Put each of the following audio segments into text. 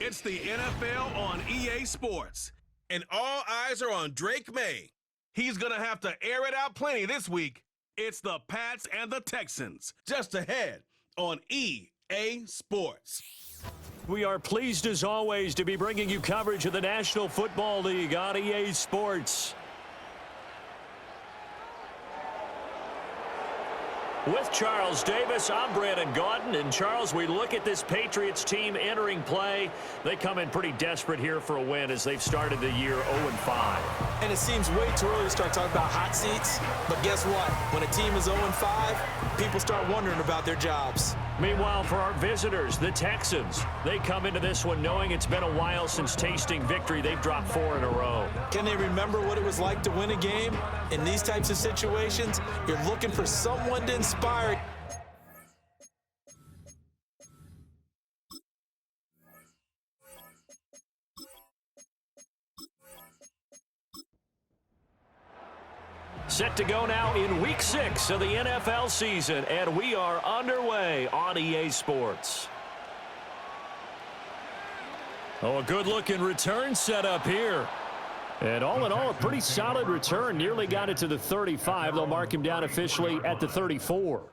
It's the NFL on EA Sports, and all eyes are on Drake May. He's going to have to air it out plenty this week. It's the Pats and the Texans, just ahead on EA Sports. We are pleased as always to be bringing you coverage of the National Football League on EA Sports. With Charles Davis, I'm Brandon Gaudin. And Charles, we look at this Patriots team entering play. They come in pretty desperate here for a win as they've started the year 0-5. And it seems way too early to start talking about hot seats. But guess what? When a team is 0-5, people start wondering about their jobs. Meanwhile, for our visitors, the Texans, they come into this one knowing it's been a while since tasting victory. They've dropped 4 in a row. Can they remember what it was like to win a game? In these types of situations, you're looking for someone to inspire. Set to go now in Week 6 of the NFL season, and we are underway on EA Sports. Oh, a good-looking return set up here. And all in all, a pretty solid return. Nearly got it to the 35. They'll mark him down officially at the 34.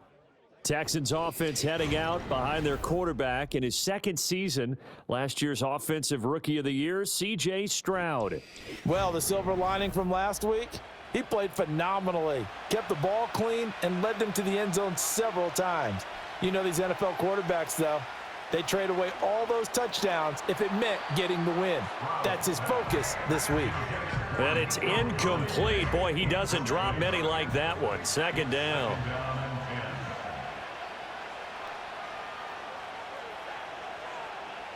Texans offense heading out behind their quarterback in his second season. Last year's Offensive Rookie of the Year, C.J. Stroud. Well, the silver lining from last week, he played phenomenally, kept the ball clean, and led them to the end zone several times. You know these NFL quarterbacks, though, they trade away all those touchdowns if it meant getting the win. That's his focus this week. And it's incomplete. Boy, he doesn't drop many like that one. Second down.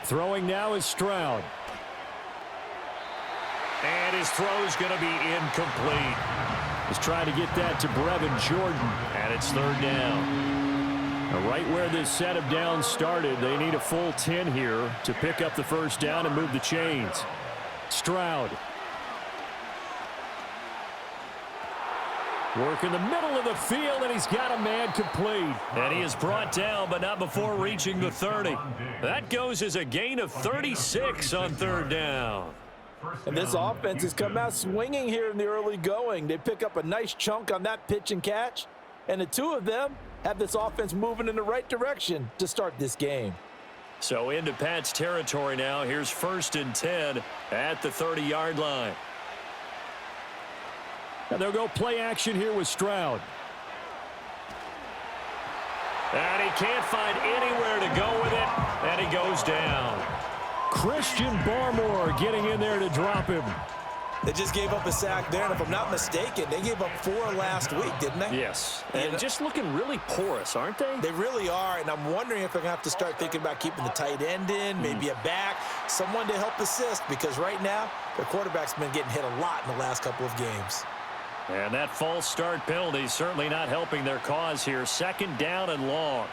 Throwing now is Stroud. And his throw's going to be incomplete. He's trying to get that to Brevin Jordan, and it's third down. Now, right where this set of downs started, they need a full 10 here to pick up the first down and move the chains. Stroud. Work in the middle of the field, and he's got a man complete. And he is brought down, but not before reaching the 30. That goes as a gain of 36 on third down. And this offense has come out swinging here in the early going. They pick up a nice chunk on that pitch and catch. And the two of them have this offense moving in the right direction to start this game. So into Pat's territory now. Here's 1st and 10 at the 30-yard line. And they'll go play action here with Stroud. And he can't find anywhere to go with it. And he goes down. Christian Barmore getting in there to drop him. They just gave up a sack there, and if I'm not mistaken, they gave up 4 last week, didn't they? Yes, and just looking really porous, aren't they? They really are, and I'm wondering if they're going to have to start thinking about keeping the tight end in, maybe a back, someone to help assist, because right now, their quarterback's been getting hit a lot in the last couple of games. And that false start penalty certainly not helping their cause here. 2nd down and long.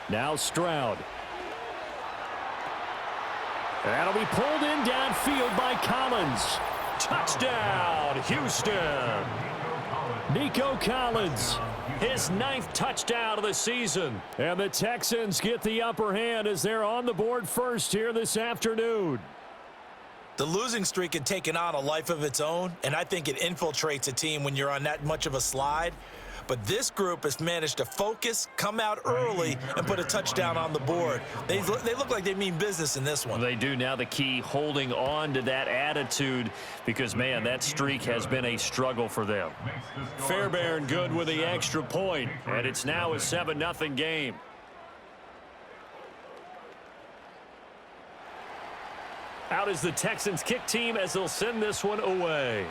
Now Stroud. That'll be pulled in downfield by Collins. Touchdown, Houston. Nico Collins, his 9th touchdown of the season. And the Texans get the upper hand as they're on the board first here this afternoon. The losing streak had taken on a life of its own, and I think it infiltrates a team when you're on that much of a slide. But this group has managed to focus, come out early, and put a touchdown on the board. They look like they mean business in this one. They do. Now the key, holding on to that attitude, because, man, that streak has been a struggle for them. Fairbairn good with the extra point, and it's now a 7-0 game. Out is the Texans kick team as they'll send this one away.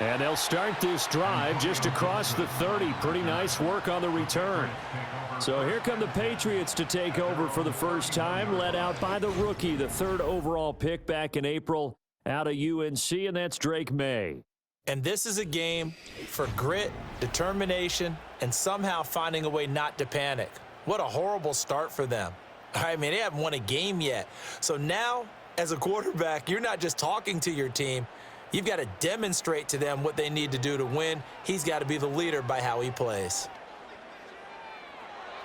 And they'll start this drive just across the 30. Pretty nice work on the return. So here come the Patriots to take over for the first time, led out by the rookie, the 3rd overall pick back in April out of UNC, and that's Drake May. And this is a game for grit, determination, and somehow finding a way not to panic. What a horrible start for them. I mean, they haven't won a game yet. So now, as a quarterback, you're not just talking to your team. You've got to demonstrate to them what they need to do to win. He's got to be the leader by how he plays.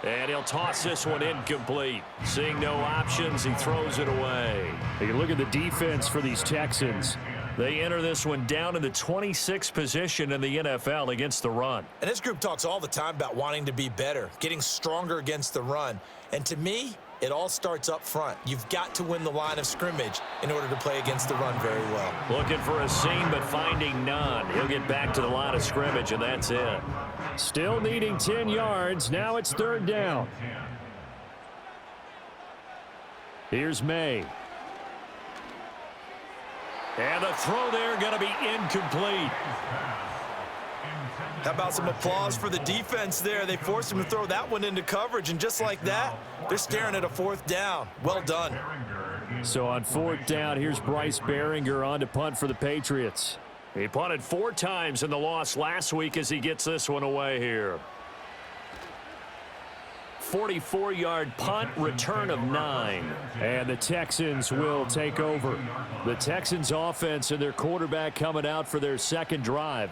And he'll toss this one incomplete. Seeing no options, he throws it away. You can look at the defense for these Texans. They enter this one down in the 26th position in the NFL against the run. And this group talks all the time about wanting to be better, getting stronger against the run. And to me, it all starts up front. You've got to win the line of scrimmage in order to play against the run very well. Looking for a seam, but finding none. He'll get back to the line of scrimmage, and that's it. Still needing 10 yards. Now it's 3rd down. Here's May. And the throw there going to be incomplete. How about some applause for the defense there? They forced him to throw that one into coverage, and just like that, they're staring at a 4th down. Well done. So on 4th down, here's Bryce Behringer on to punt for the Patriots. He punted 4 times in the loss last week as he gets this one away here. 44-yard punt, return of 9. And the Texans will take over. The Texans offense and their quarterback coming out for their 2nd drive.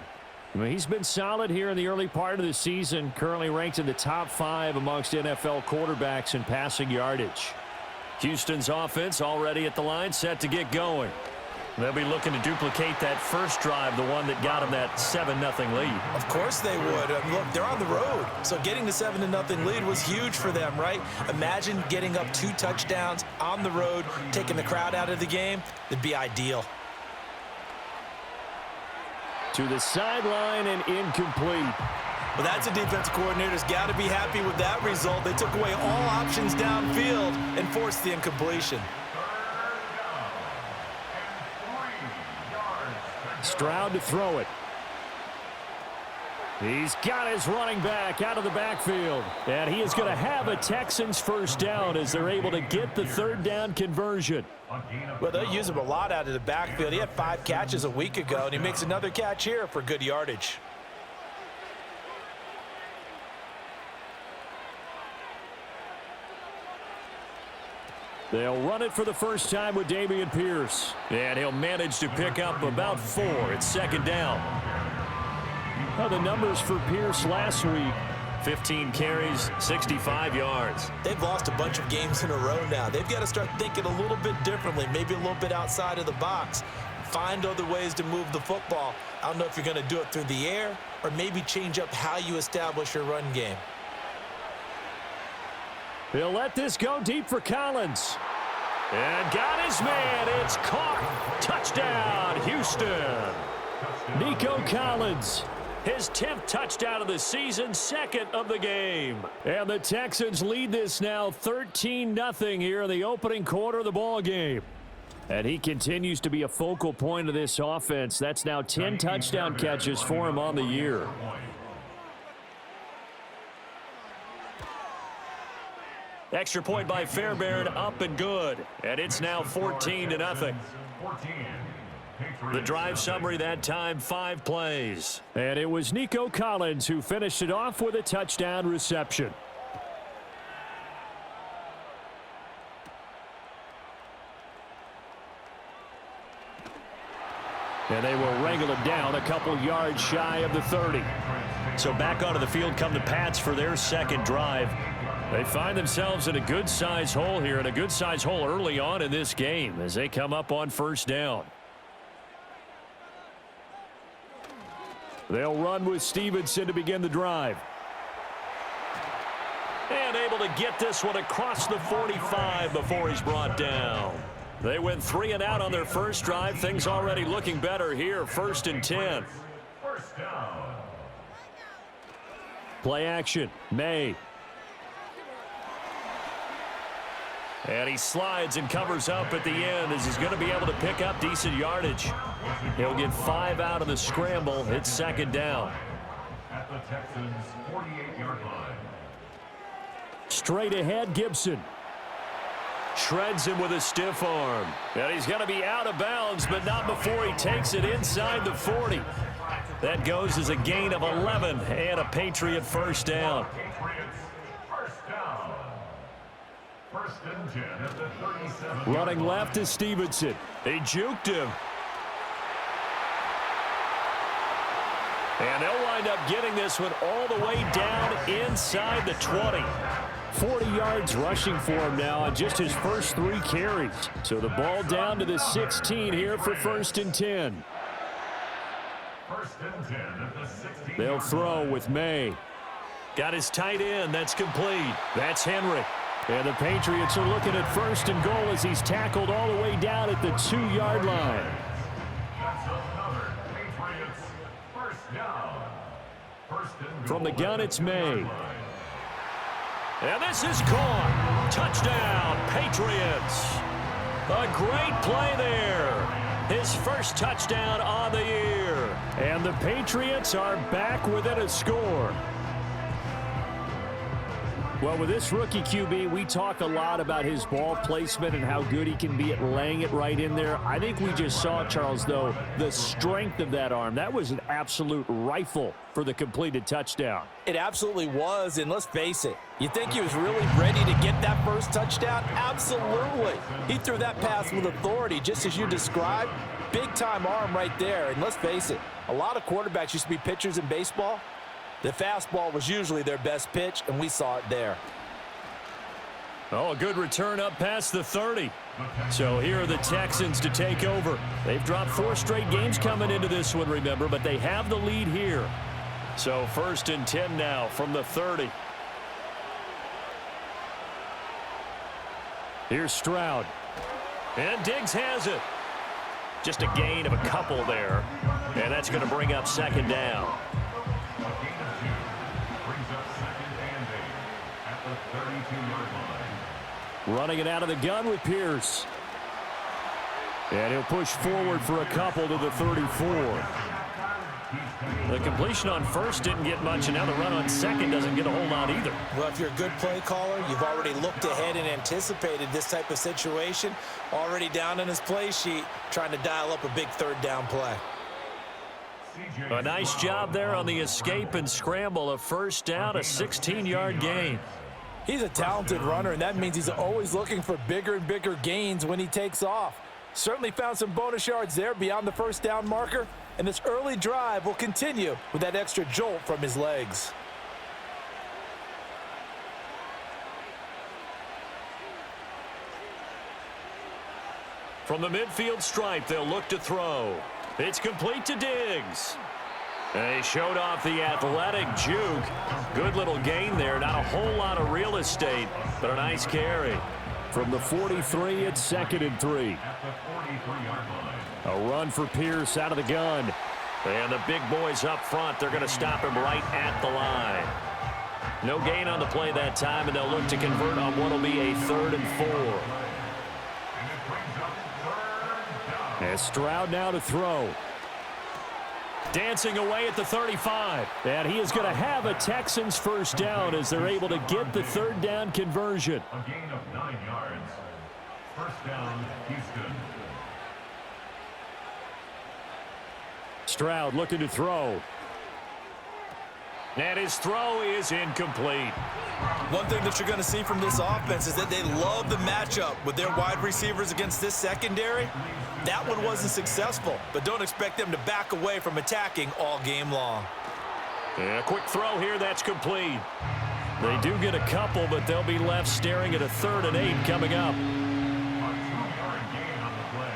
I mean, he's been solid here in the early part of the season, currently ranked in the top 5 amongst NFL quarterbacks in passing yardage. Houston's offense already at the line, set to get going. They'll be looking to duplicate that first drive, the one that got them that 7-0 lead. Of course they would. Look, they're on the road, so getting the 7-0 lead was huge for them, right? Imagine getting up 2 touchdowns on the road, taking the crowd out of the game. It'd be ideal. To the sideline and incomplete. Well, that's a defensive coordinator's got to be happy with that result. They took away all options downfield and forced the incompletion. Stroud to throw it. He's got his running back out of the backfield. And he is going to have a Texans first down as they're able to get the 3rd down conversion. Well, they'll use him a lot out of the backfield. He had 5 catches a week ago, and he makes another catch here for good yardage. They'll run it for the first time with Dameon Pierce. And he'll manage to pick up about 4. It's 2nd down. Well, the numbers for Pierce last week, 15 carries, 65 yards. They've lost a bunch of games in a row now. They've got to start thinking a little bit differently, maybe a little bit outside of the box. Find other ways to move the football. I don't know if you're going to do it through the air or maybe change up how you establish your run game. He'll let this go deep for Collins. And got his man. It's caught. Touchdown, Houston. Nico Collins. His 10th touchdown of the season, 2nd of the game. And the Texans lead this now 13-0 here in the opening quarter of the ball game. And he continues to be a focal point of this offense. That's now 10 touchdown catches for him on the year. Extra point by Fairbairn, up and good. And it's now 14-0. The drive summary that time, 5 plays. And it was Nico Collins who finished it off with a touchdown reception. And they will wrangle it down a couple yards shy of the 30. So back onto the field come the Pats for their 2nd drive. They find themselves in a good-sized hole here, and a good-sized hole early on in this game as they come up on 1st down. They'll run with Stevenson to begin the drive. And able to get this one across the 45 before he's brought down. They went 3 and out on their first drive. Things already looking better here. 1st and 10. Play action. May. And he slides and covers up at the end as he's going to be able to pick up decent yardage. He'll get 5 out of the scramble. It's 2nd down. At the Texans' 48-yard line. Straight ahead, Gibson. Shreds him with a stiff arm. And he's going to be out of bounds, but not before he takes it inside the 40. That goes as a gain of 11 and a Patriot first down. Running left is Stevenson. They juked him. And they'll wind up getting this one all the way down inside the 20. 40 yards rushing for him now on just his first 3 carries. So the ball down to the 16 here for 1st and 10. 1st and 10 at the 16. They'll throw with May. Got his tight end. That's complete. That's Henry. And the Patriots are looking at 1st and goal as he's tackled all the way down at the 2-yard line. That's another Patriots 1st down. 1st and goal. From the gun, it's May. And this is caught. Touchdown, Patriots. A great play there. His first touchdown on the year. And the Patriots are back within a score. Well, with this rookie QB, we talk a lot about his ball placement and how good he can be at laying it right in there. I think we just saw, Charles, though, the strength of that arm. That was an absolute rifle for the completed touchdown. It absolutely was, and let's face it, you think he was really ready to get that first touchdown? Absolutely. He threw that pass with authority, just as you described. Big-time arm right there, and let's face it, a lot of quarterbacks used to be pitchers in baseball. The fastball was usually their best pitch, and we saw it there. Oh, a good return up past the 30. So here are the Texans to take over. They've dropped 4 straight games coming into this one, remember, but they have the lead here. So 1st and 10 now from the 30. Here's Stroud. And Diggs has it. Just a gain of a couple there. And that's going to bring up 2nd down. Running it out of the gun with Pierce. And he'll push forward for a couple to the 34. The completion on 1st didn't get much, and now the run on 2nd doesn't get a whole lot either. Well, if you're a good play caller, you've already looked ahead and anticipated this type of situation. Already down in his play sheet, trying to dial up a big 3rd down play. A nice job there on the escape and scramble. A 1st down, a 16-yard gain. He's a talented runner, and that means he's always looking for bigger and bigger gains when he takes off. Certainly found some bonus yards there beyond the 1st down marker, and this early drive will continue with that extra jolt from his legs. From the midfield stripe, they'll look to throw. It's complete to Diggs. And he showed off the athletic juke. Good little gain there. Not a whole lot of real estate, but a nice carry. From the 43, it's 2nd and 3. A run for Pierce out of the gun. And the big boys up front, they're going to stop him right at the line. No gain on the play that time, and they'll look to convert on what will be a 3rd and 4. And Stroud now to throw. Dancing away at the 35. And he is going to have a Texans 1st down as they're able to get the 3rd down conversion. A gain of 9 yards. 1st down, Houston. Stroud looking to throw. And his throw is incomplete. One thing that you're going to see from this offense is that they love the matchup with their wide receivers against this secondary. That one wasn't successful, but don't expect them to back away from attacking all game long. Yeah, quick throw here, that's complete. They do get a couple, but they'll be left staring at a 3rd and 8 coming up. A 2-yard gain on the play.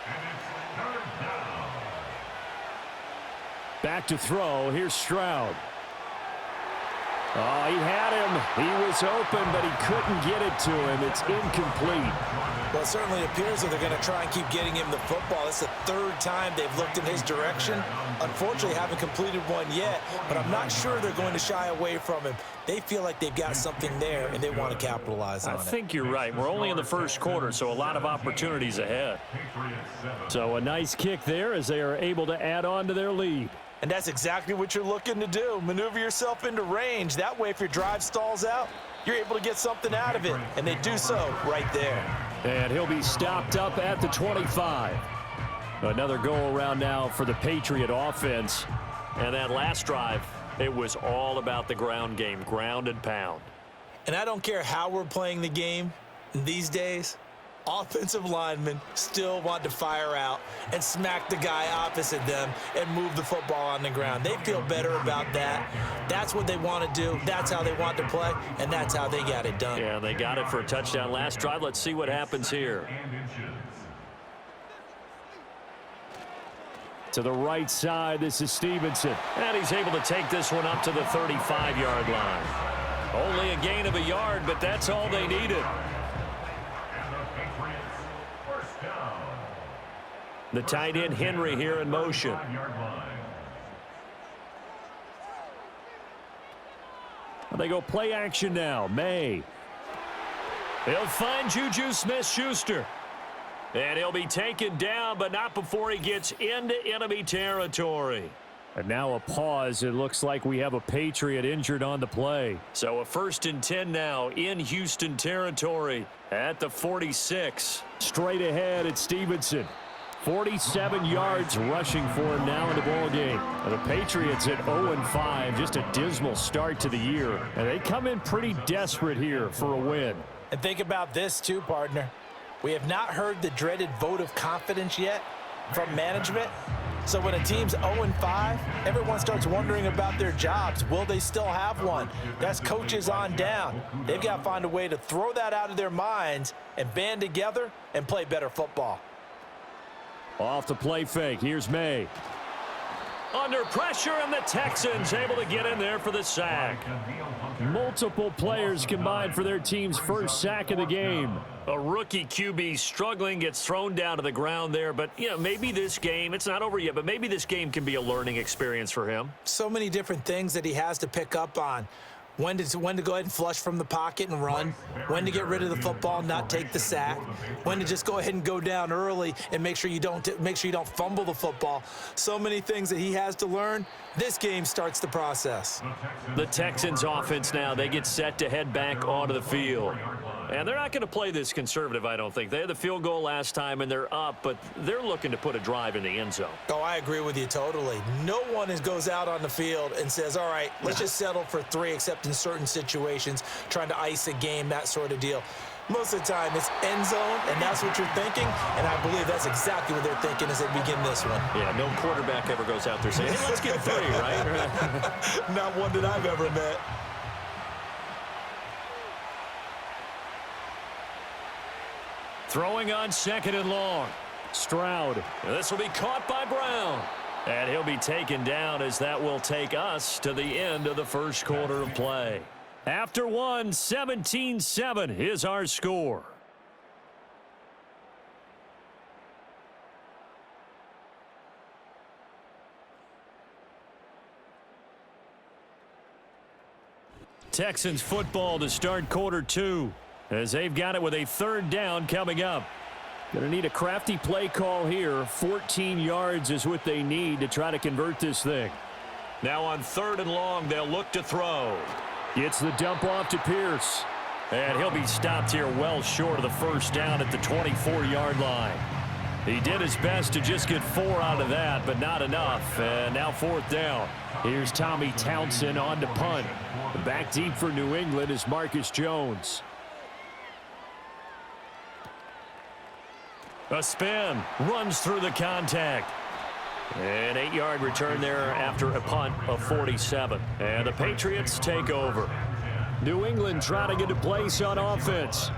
And it's 3rd down. Back to throw, here's Stroud. Oh, he had him. He was open, but he couldn't get it to him. It's incomplete. Well, it certainly appears that they're going to try and keep getting him the football. It's the 3rd time they've looked in his direction. Unfortunately, haven't completed one yet, but I'm not sure they're going to shy away from him. They feel like they've got something there, and they want to capitalize on it. I think you're right. We're only in the 1st quarter, so a lot of opportunities ahead. So a nice kick there as they are able to add on to their lead. And that's exactly what you're looking to do. Maneuver yourself into range. That way, if your drive stalls out, you're able to get something out of it. And they do so right there. And he'll be stopped up at the 25. Another go around now for the Patriot offense. And that last drive, it was all about the ground game, ground and pound. And I don't care how we're playing the game these days, offensive linemen still want to fire out and smack the guy opposite them and move the football on the ground. They feel better about that. That's what they want to do. That's how they want to play, and that's how they got it done. Yeah, they got it for a touchdown last drive. Let's see what happens here. To the right side, this is Stevenson. And he's able to take this one up to the 35-yard line. Only a gain of a yard, but that's all they needed. The tight end Henry here in motion. They go play action now. May. He'll find Juju Smith-Schuster. And he'll be taken down, but not before he gets into enemy territory. And now a pause. It looks like we have a Patriot injured on the play. So a 1st and 10 now in Houston territory at the 46. Straight ahead at Stevenson. 47 yards rushing for him now in the ball game. The Patriots at 0-5, just a dismal start to the year. And they come in pretty desperate here for a win. And think about this too, partner. We have not heard the dreaded vote of confidence yet from management. So when a team's 0-5, everyone starts wondering about their jobs. Will they still have one? That's coaches on down. They've got to find a way to throw that out of their minds and band together and play better football. Off the play fake. Here's May. Under pressure, and the Texans able to get in there for the sack. Multiple players combined for their team's first sack of the game. A rookie QB struggling, gets thrown down to the ground there. But, you know, maybe this game, it's not over yet, but maybe this game can be a learning experience for him. So many different things that he has to pick up on. When to go ahead and flush from the pocket and run, when to get rid of the football, not take the sack, when to just go ahead and go down early and make sure you don't fumble the football. So many things that he has to learn. This game starts the process. The Texans offense now, they get set to head back onto the field. And they're not going to play this conservative, I don't think. They had the field goal last time, and they're up, but they're looking to put a drive in the end zone. Oh, I agree with you totally. No one goes out on the field and says, all right, let's just settle for 3, except in certain situations, trying to ice a game, that sort of deal. Most of the time, it's end zone, and that's what you're thinking, and I believe that's exactly what they're thinking as they begin this one. Yeah, no quarterback ever goes out there saying, hey, let's get 3, right? Not one that I've ever met. Throwing on 2nd and long. Stroud. This will be caught by Brown. And he'll be taken down as that will take us to the end of the first quarter of play. After one, 17-7 is our score. Texans football to start quarter 2. As they've got it with a 3rd down coming up. Going to need a crafty play call here. 14 yards is what they need to try to convert this thing. Now on 3rd and long, they'll look to throw. It's the dump off to Pierce. And he'll be stopped here well short of the 1st down at the 24-yard line. He did his best to just get 4 out of that, but not enough. And now 4th down. Here's Tommy Townsend on to punt. Back deep for New England is Marcus Jones. A spin, runs through the contact. An 8-yard return there after a punt of 47. And the Patriots take over. New England trying to get a place on offense.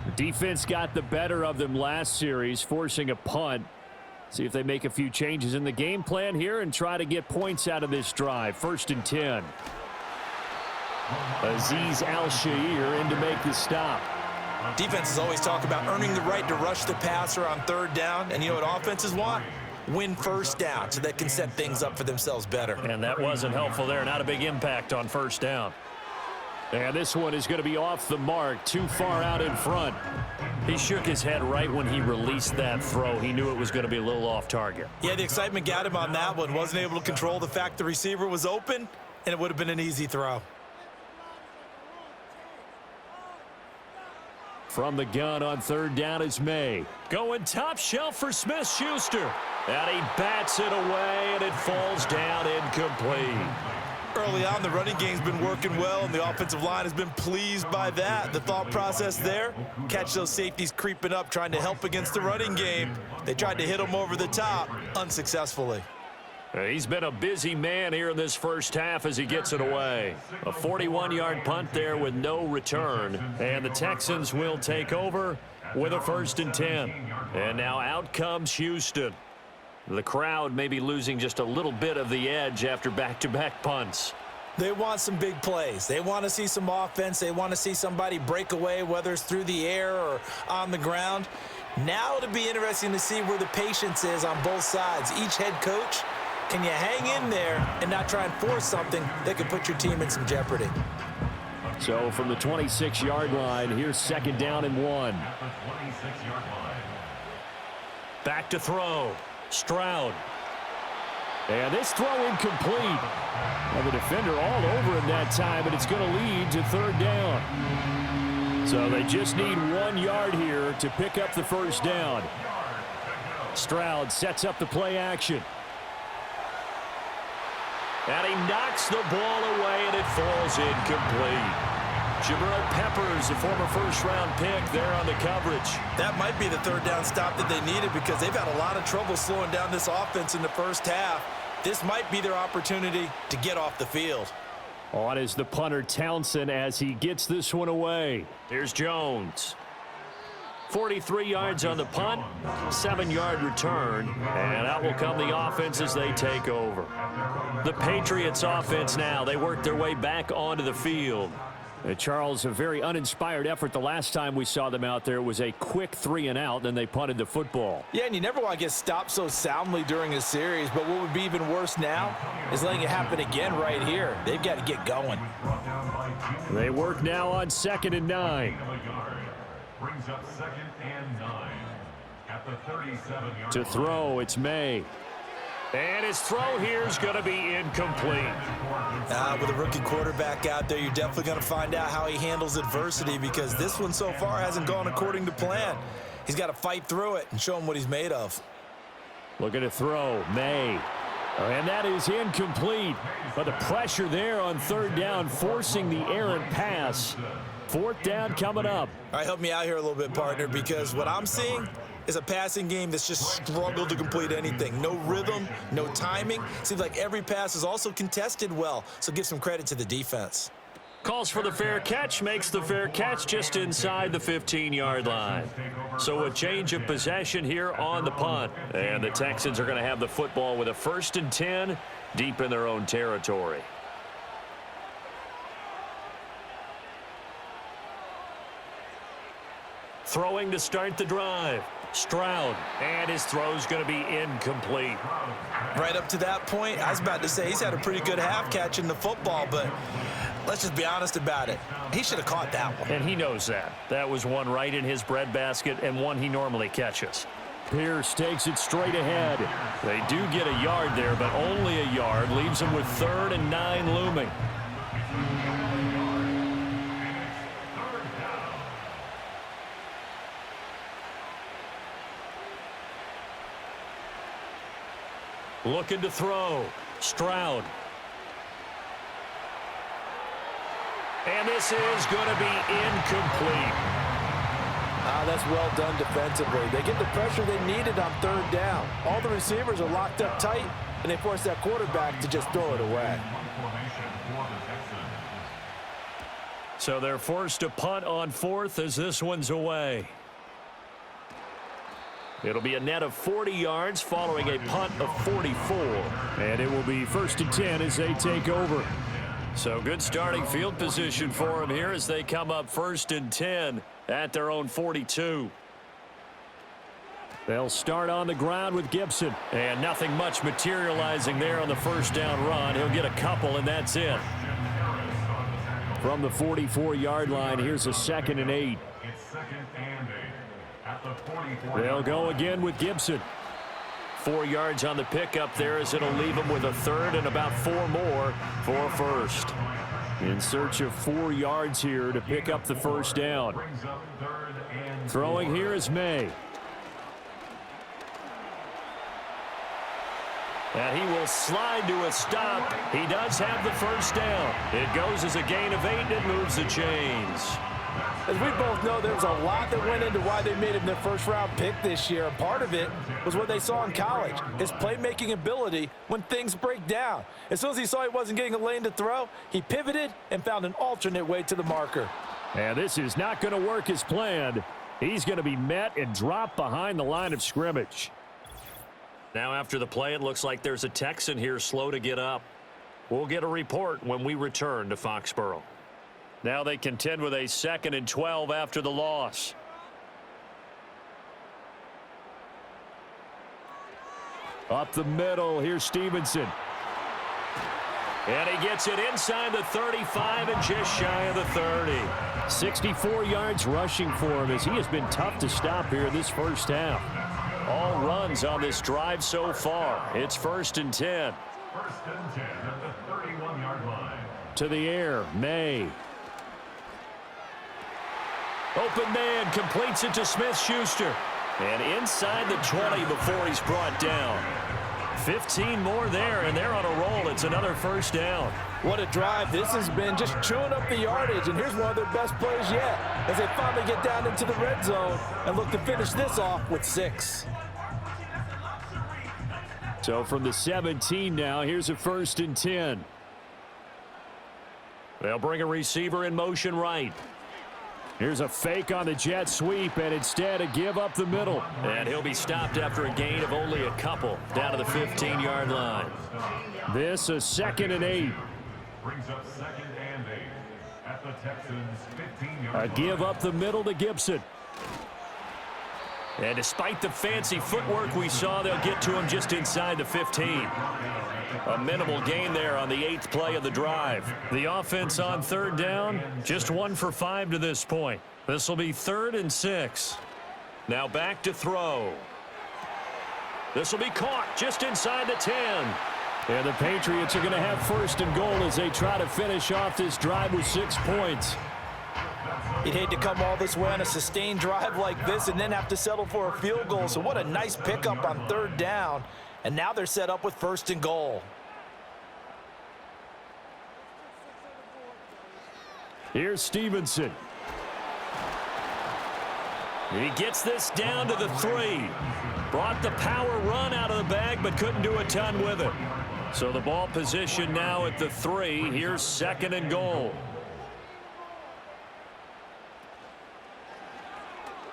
The defense got the better of them last series, forcing a punt. See if they make a few changes in the game plan here and try to get points out of this drive. 1st and 10. Azeez Al-Shaair in to make the stop. Defenses always talk about earning the right to rush the passer on 3rd down. And you know what offenses want? Win 1st down so they can set things up for themselves better. And that wasn't helpful there. Not a big impact on 1st down. And this one is going to be off the mark, too far out in front. He shook his head right when he released that throw. He knew it was going to be a little off target. Yeah, the excitement got him on that one. Wasn't able to control the fact the receiver was open, and it would have been an easy throw. From the gun on 3rd down is May. Going top shelf for Smith-Schuster. And he bats it away, and it falls down incomplete. Early on, the running game's been working well, and the offensive line has been pleased by that. The thought process there, catch those safeties creeping up, trying to help against the running game. They tried to hit him over the top, unsuccessfully. He's been a busy man here in this first half as he gets it away. A 41-yard punt there with no return. And the Texans will take over with a 1st and 10. And now out comes Houston. The crowd may be losing just a little bit of the edge after back-to-back punts. They want some big plays. They want to see some offense. They want to see somebody break away, whether it's through the air or on the ground. Now it'll be interesting to see where the patience is on both sides. Each head coach, can you hang in there and not try and force something that could put your team in some jeopardy? So from the 26-yard line, here's 2nd down and 1. Back to throw. Stroud. And this throw incomplete. And the defender all over him that time, but it's going to lead to 3rd down. So they just need 1 yard here to pick up the 1st down. Stroud sets up the play action. And he knocks the ball away, and it falls incomplete. Jabril Peppers, the former 1st-round pick, there on the coverage. That might be the 3rd down stop that they needed because they've had a lot of trouble slowing down this offense in the first half. This might be their opportunity to get off the field. On is the punter Townsend as he gets this one away. Here's Jones. 43 yards on the punt, 7-yard return, and out will come the offense as they take over. The Patriots offense now, they work their way back onto the field. Charles, a very uninspired effort. The last time we saw them out there was a quick 3-and-out, then they punted the football. Yeah, and you never want to get stopped so soundly during a series, but what would be even worse now is letting it happen again right here. They've got to get going. They work now on 2nd and 9. Brings up 2nd and 9 at the 37-yard To throw, it's May. And his throw here is going to be incomplete. With a rookie quarterback out there, you're definitely going to find out how he handles adversity because this one so far hasn't gone according to plan. He's got to fight through it and show him what he's made of. Looking to throw, May. And that is incomplete. But the pressure there on 3rd down, forcing the errant pass. 4th down coming up. All right, help me out here a little bit, partner, because what I'm seeing is a passing game that's just struggled to complete anything. No rhythm, no timing. Seems like every pass is also contested well, so give some credit to the defense. Calls for the fair catch, makes the fair catch just inside the 15-yard line. So a change of possession here on the punt. And the Texans are going to have the football with a 1st and 10 deep in their own territory. Throwing to start the drive. Stroud, and his throw's going to be incomplete. Right up to that point, I was about to say he's had a pretty good half catching the football, but let's just be honest about it. He should have caught that one. And he knows that. That was one right in his breadbasket and one he normally catches. Pierce takes it straight ahead. They do get a yard there, but only a yard. Leaves them with 3rd and 9 looming. Looking to throw. Stroud. And this is going to be incomplete. That's well done defensively. They get the pressure they needed on 3rd down. All the receivers are locked up tight, and they force that quarterback to just throw it away. So they're forced to punt on 4th as this one's away. It'll be a net of 40 yards following a punt of 44. And it will be 1st and 10 as they take over. So good starting field position for them here as they come up 1st and 10 at their own 42. They'll start on the ground with Gibson. And nothing much materializing there on the 1st down run. He'll get a couple, and that's it. From the 44-yard line, here's a 2nd and 8. It's 2nd and 8 at the 44. They'll go again with Gibson. 4 yards on the pickup there as it'll leave them with a 3rd and about 4 more for 1st. In search of 4 yards here to pick up the 1st down. Throwing here is May. And he will slide to a stop. He does have the first down. It goes as a gain of 8, and it moves the chains. As we both know, there was a lot that went into why they made him their first-round pick this year. And part of it was what they saw in college, his playmaking ability when things break down. As soon as he saw he wasn't getting a lane to throw, he pivoted and found an alternate way to the marker. And this is not going to work as planned. He's going to be met and dropped behind the line of scrimmage. Now after the play, it looks like there's a Texan here slow to get up. We'll get a report when we return to Foxborough. Now they contend with a 2nd and 12 after the loss. Up the middle, here's Stevenson. And he gets it inside the 35 and just shy of the 30. 64 yards rushing for him as he has been tough to stop here in this first half. All runs on this drive so far. It's 1st and 10. 1st and 10 at the 31-yard line. To the air, May. Open man completes it to Smith-Schuster. And inside the 20 before he's brought down. 15 more there, and they're on a roll. It's another first down. What a drive this has been, just chewing up the yardage. And here's one of their best plays yet as they finally get down into the red zone and look to finish this off with 6. So from the 17 now, here's a 1st and 10. They'll bring a receiver in motion right. Here's a fake on the jet sweep, and instead a give up the middle. And he'll be stopped after a gain of only a couple down to the 15-yard line. This a 2nd and 8. Brings up 2nd and 8 at the Texans' 15-yard A line. give up the middle to Gibson. And despite the fancy footwork we saw, they'll get to him just inside the 15. A minimal gain there on the 8th play of the drive. The offense on 3rd down, just 1 for 5 to this point. This will be 3rd and 6. Now back to throw. This will be caught just inside the 10. And the Patriots are going to have 1st and goal as they try to finish off this drive with 6 points. You'd hate to come all this way on a sustained drive like this and then have to settle for a field goal. So what a nice pickup on 3rd down. And now they're set up with 1st and goal. Here's Stevenson. He gets this down to the 3. Brought the power run out of the bag, but couldn't do a ton with it. So the ball position now at the 3. Here's 2nd and goal.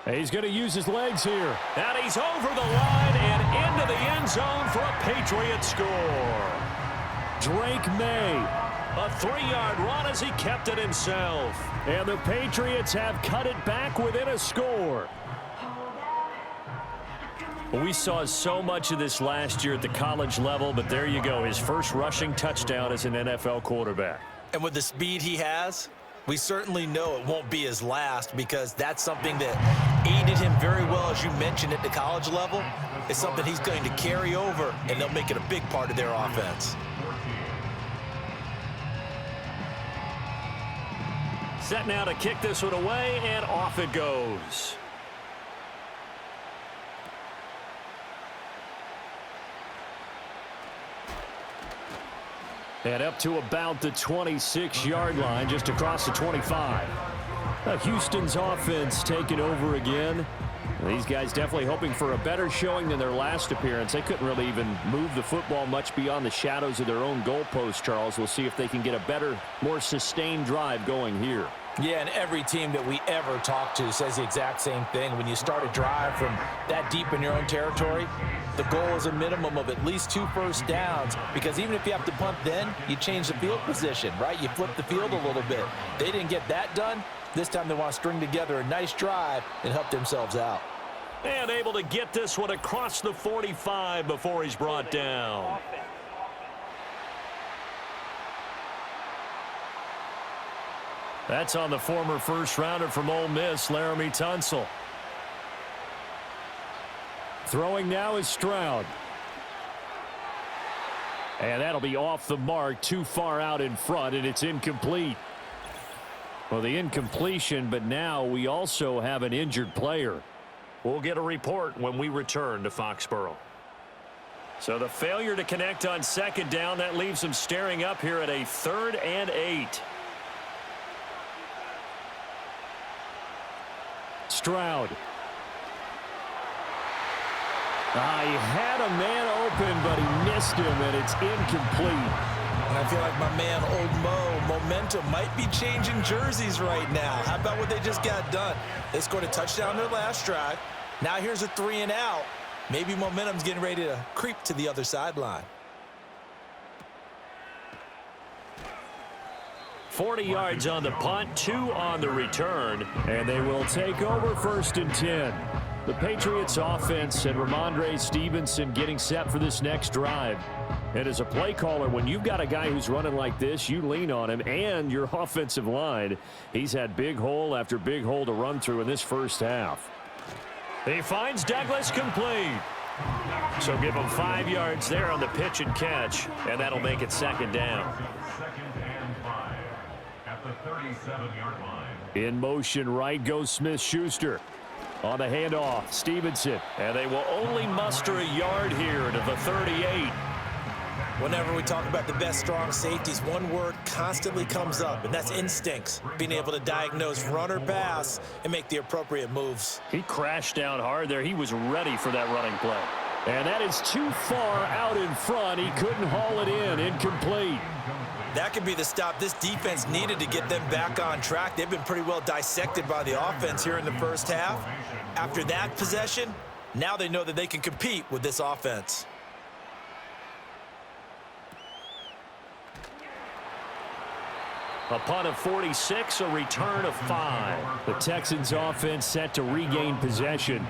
He's going to use his legs here. And he's over the line and into the end zone for a Patriot score. Drake May. A 3-yard run as he kept it himself. And the Patriots have cut it back within a score. We saw so much of this last year at the college level, but there you go. His first rushing touchdown as an NFL quarterback. And with the speed he has, we certainly know it won't be his last because that's something that aided him very well, as you mentioned, at the college level. It's something he's going to carry over, and they'll make it a big part of their offense. Set now to kick this one away, and off it goes. And up to about the 26-yard line, just across the 25. Houston's offense taking over again. These guys definitely hoping for a better showing than their last appearance. They couldn't really even move the football much beyond the shadows of their own goalpost, Charles. We'll see if they can get a better, more sustained drive going here. Yeah, and every team that we ever talk to says the exact same thing. When you start a drive from that deep in your own territory, the goal is a minimum of at least 2 first downs, because even if you have to punt then, you change the field position, right? You flip the field a little bit. They didn't get that done. This time they want to string together a nice drive and help themselves out. And able to get this one across the 45 before he's brought down. That's on the former first-rounder from Ole Miss, Laramie Tunsil. Throwing now is Stroud. And that'll be off the mark, too far out in front, and it's incomplete. Well, the incompletion, but now we also have an injured player. We'll get a report when we return to Foxborough. So the failure to connect on second down, that leaves them staring up here at a 3rd and 8. Stroud. He had a man open, but he missed him, and it's incomplete. And I feel like my man, Old Mo, momentum might be changing jerseys right now. How about what they just got done? They scored a touchdown their last drive. Now here's a 3 and out. Maybe momentum's getting ready to creep to the other sideline. 40 yards on the punt, 2 on the return, and they will take over 1st and 10. The Patriots offense and Ramondre Stevenson getting set for this next drive. And as a play caller, when you've got a guy who's running like this, you lean on him and your offensive line. He's had big hole after big hole to run through in this first half. He finds Douglas complete. So give him 5 yards there on the pitch and catch, and that'll make it 2nd down. 2nd and 5 at the 37-yard line. In motion right goes Smith-Schuster. On the handoff, Stevenson. And they will only muster a yard here to the 38. Whenever we talk about the best strong safeties, one word constantly comes up, and that's instincts. Being able to diagnose run or pass and make the appropriate moves. He crashed down hard there. He was ready for that running play. And that is too far out in front. He couldn't haul it in. Incomplete. That could be the stop this defense needed to get them back on track. They've been pretty well dissected by the offense here in the first half. After that possession, now they know that they can compete with this offense. A punt of 46, a return of 5. The Texans offense set to regain possession.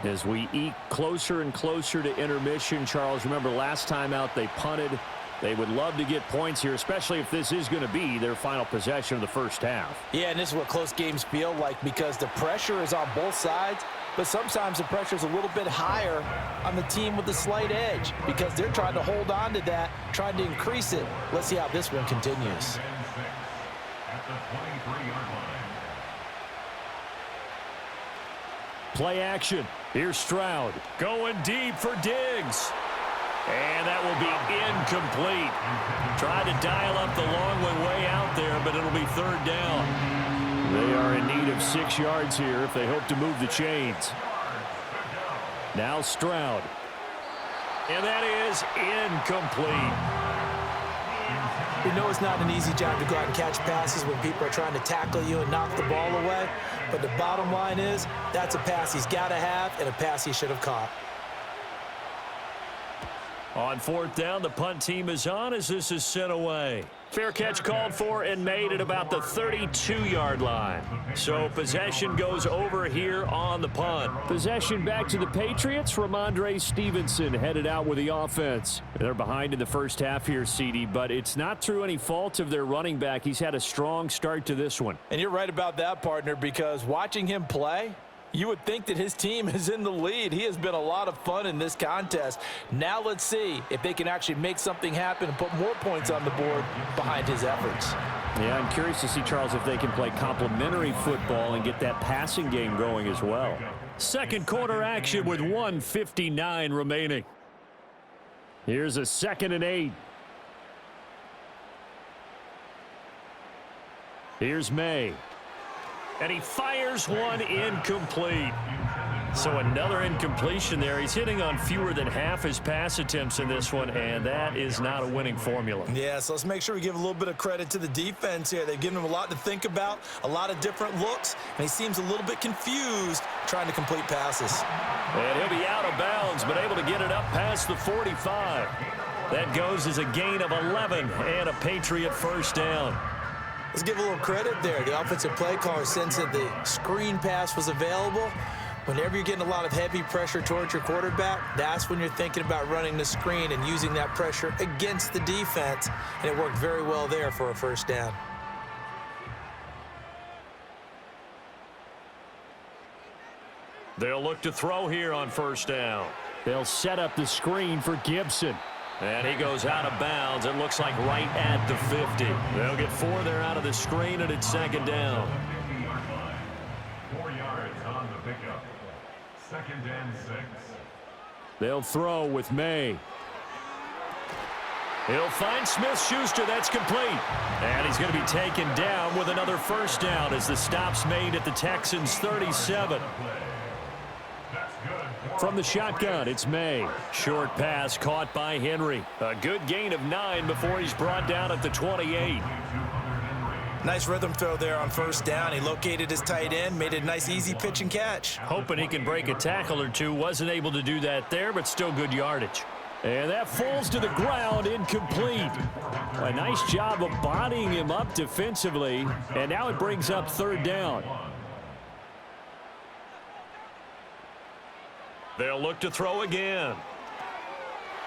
As we eke closer and closer to intermission, Charles, remember last time out they punted. They would love to get points here, especially if this is going to be their final possession of the first half. Yeah, and this is what close games feel like because the pressure is on both sides, but sometimes the pressure is a little bit higher on the team with the slight edge because they're trying to hold on to that, trying to increase it. Let's see how this one continues. At the 23-yard line. Play action. Here's Stroud going deep for Diggs. And that will be incomplete. Tried to dial up the long way out there, but it'll be 3rd down. They are in need of 6 yards here if they hope to move the chains. Now Stroud. And that is incomplete. We know it's not an easy job to go out and catch passes when people are trying to tackle you and knock the ball away. But the bottom line is that's a pass he's got to have and a pass he should have caught. On 4th down, the punt team is on as this is sent away. Fair catch called for and made at about the 32-yard line. So possession goes over here on the punt. Possession back to the Patriots. Ramondre Stevenson headed out with the offense. They're behind in the first half here, CD, but it's not through any fault of their running back. He's had a strong start to this one. And you're right about that, partner, because watching him play, you would think that his team is in the lead. He has been a lot of fun in this contest. Now let's see if they can actually make something happen and put more points on the board behind his efforts. Yeah, I'm curious to see, Charles, if they can play complementary football and get that passing game going as well. Second quarter action with 1:59 remaining. Here's a 2nd and 8. Here's May. And he fires one incomplete. So another incompletion there. He's hitting on fewer than half his pass attempts in this one, and that is not a winning formula. Yeah, so let's make sure we give a little bit of credit to the defense here. They've given him a lot to think about, a lot of different looks, and he seems a little bit confused trying to complete passes. And he'll be out of bounds, but able to get it up past the 45. That goes as a gain of 11 and a Patriot 1st down. Let's give a little credit there. The offensive play caller sensed that the screen pass was available. Whenever you're getting a lot of heavy pressure towards your quarterback, that's when you're thinking about running the screen and using that pressure against the defense. And it worked very well there for a 1st down. They'll look to throw here on 1st down. They'll set up the screen for Gibson. And he goes out of bounds. It looks like right at the 50. They'll get 4 there out of the screen, and it's 2nd down. 4 yards on the pickup. 2nd and 6. They'll throw with May. He'll find Smith-Schuster. That's complete. And he's going to be taken down with another first down as the stop's made at the Texans' 37. From the shotgun, it's May. Short pass caught by Henry. A good gain of 9 before he's brought down at the 28. Nice rhythm throw there on first down. He located his tight end, made it a nice easy pitch and catch. Hoping he can break a tackle or two. Wasn't able to do that there, but still good yardage. And that falls to the ground, incomplete. A nice job of bodying him up defensively. And now it brings up third down. They'll look to throw again.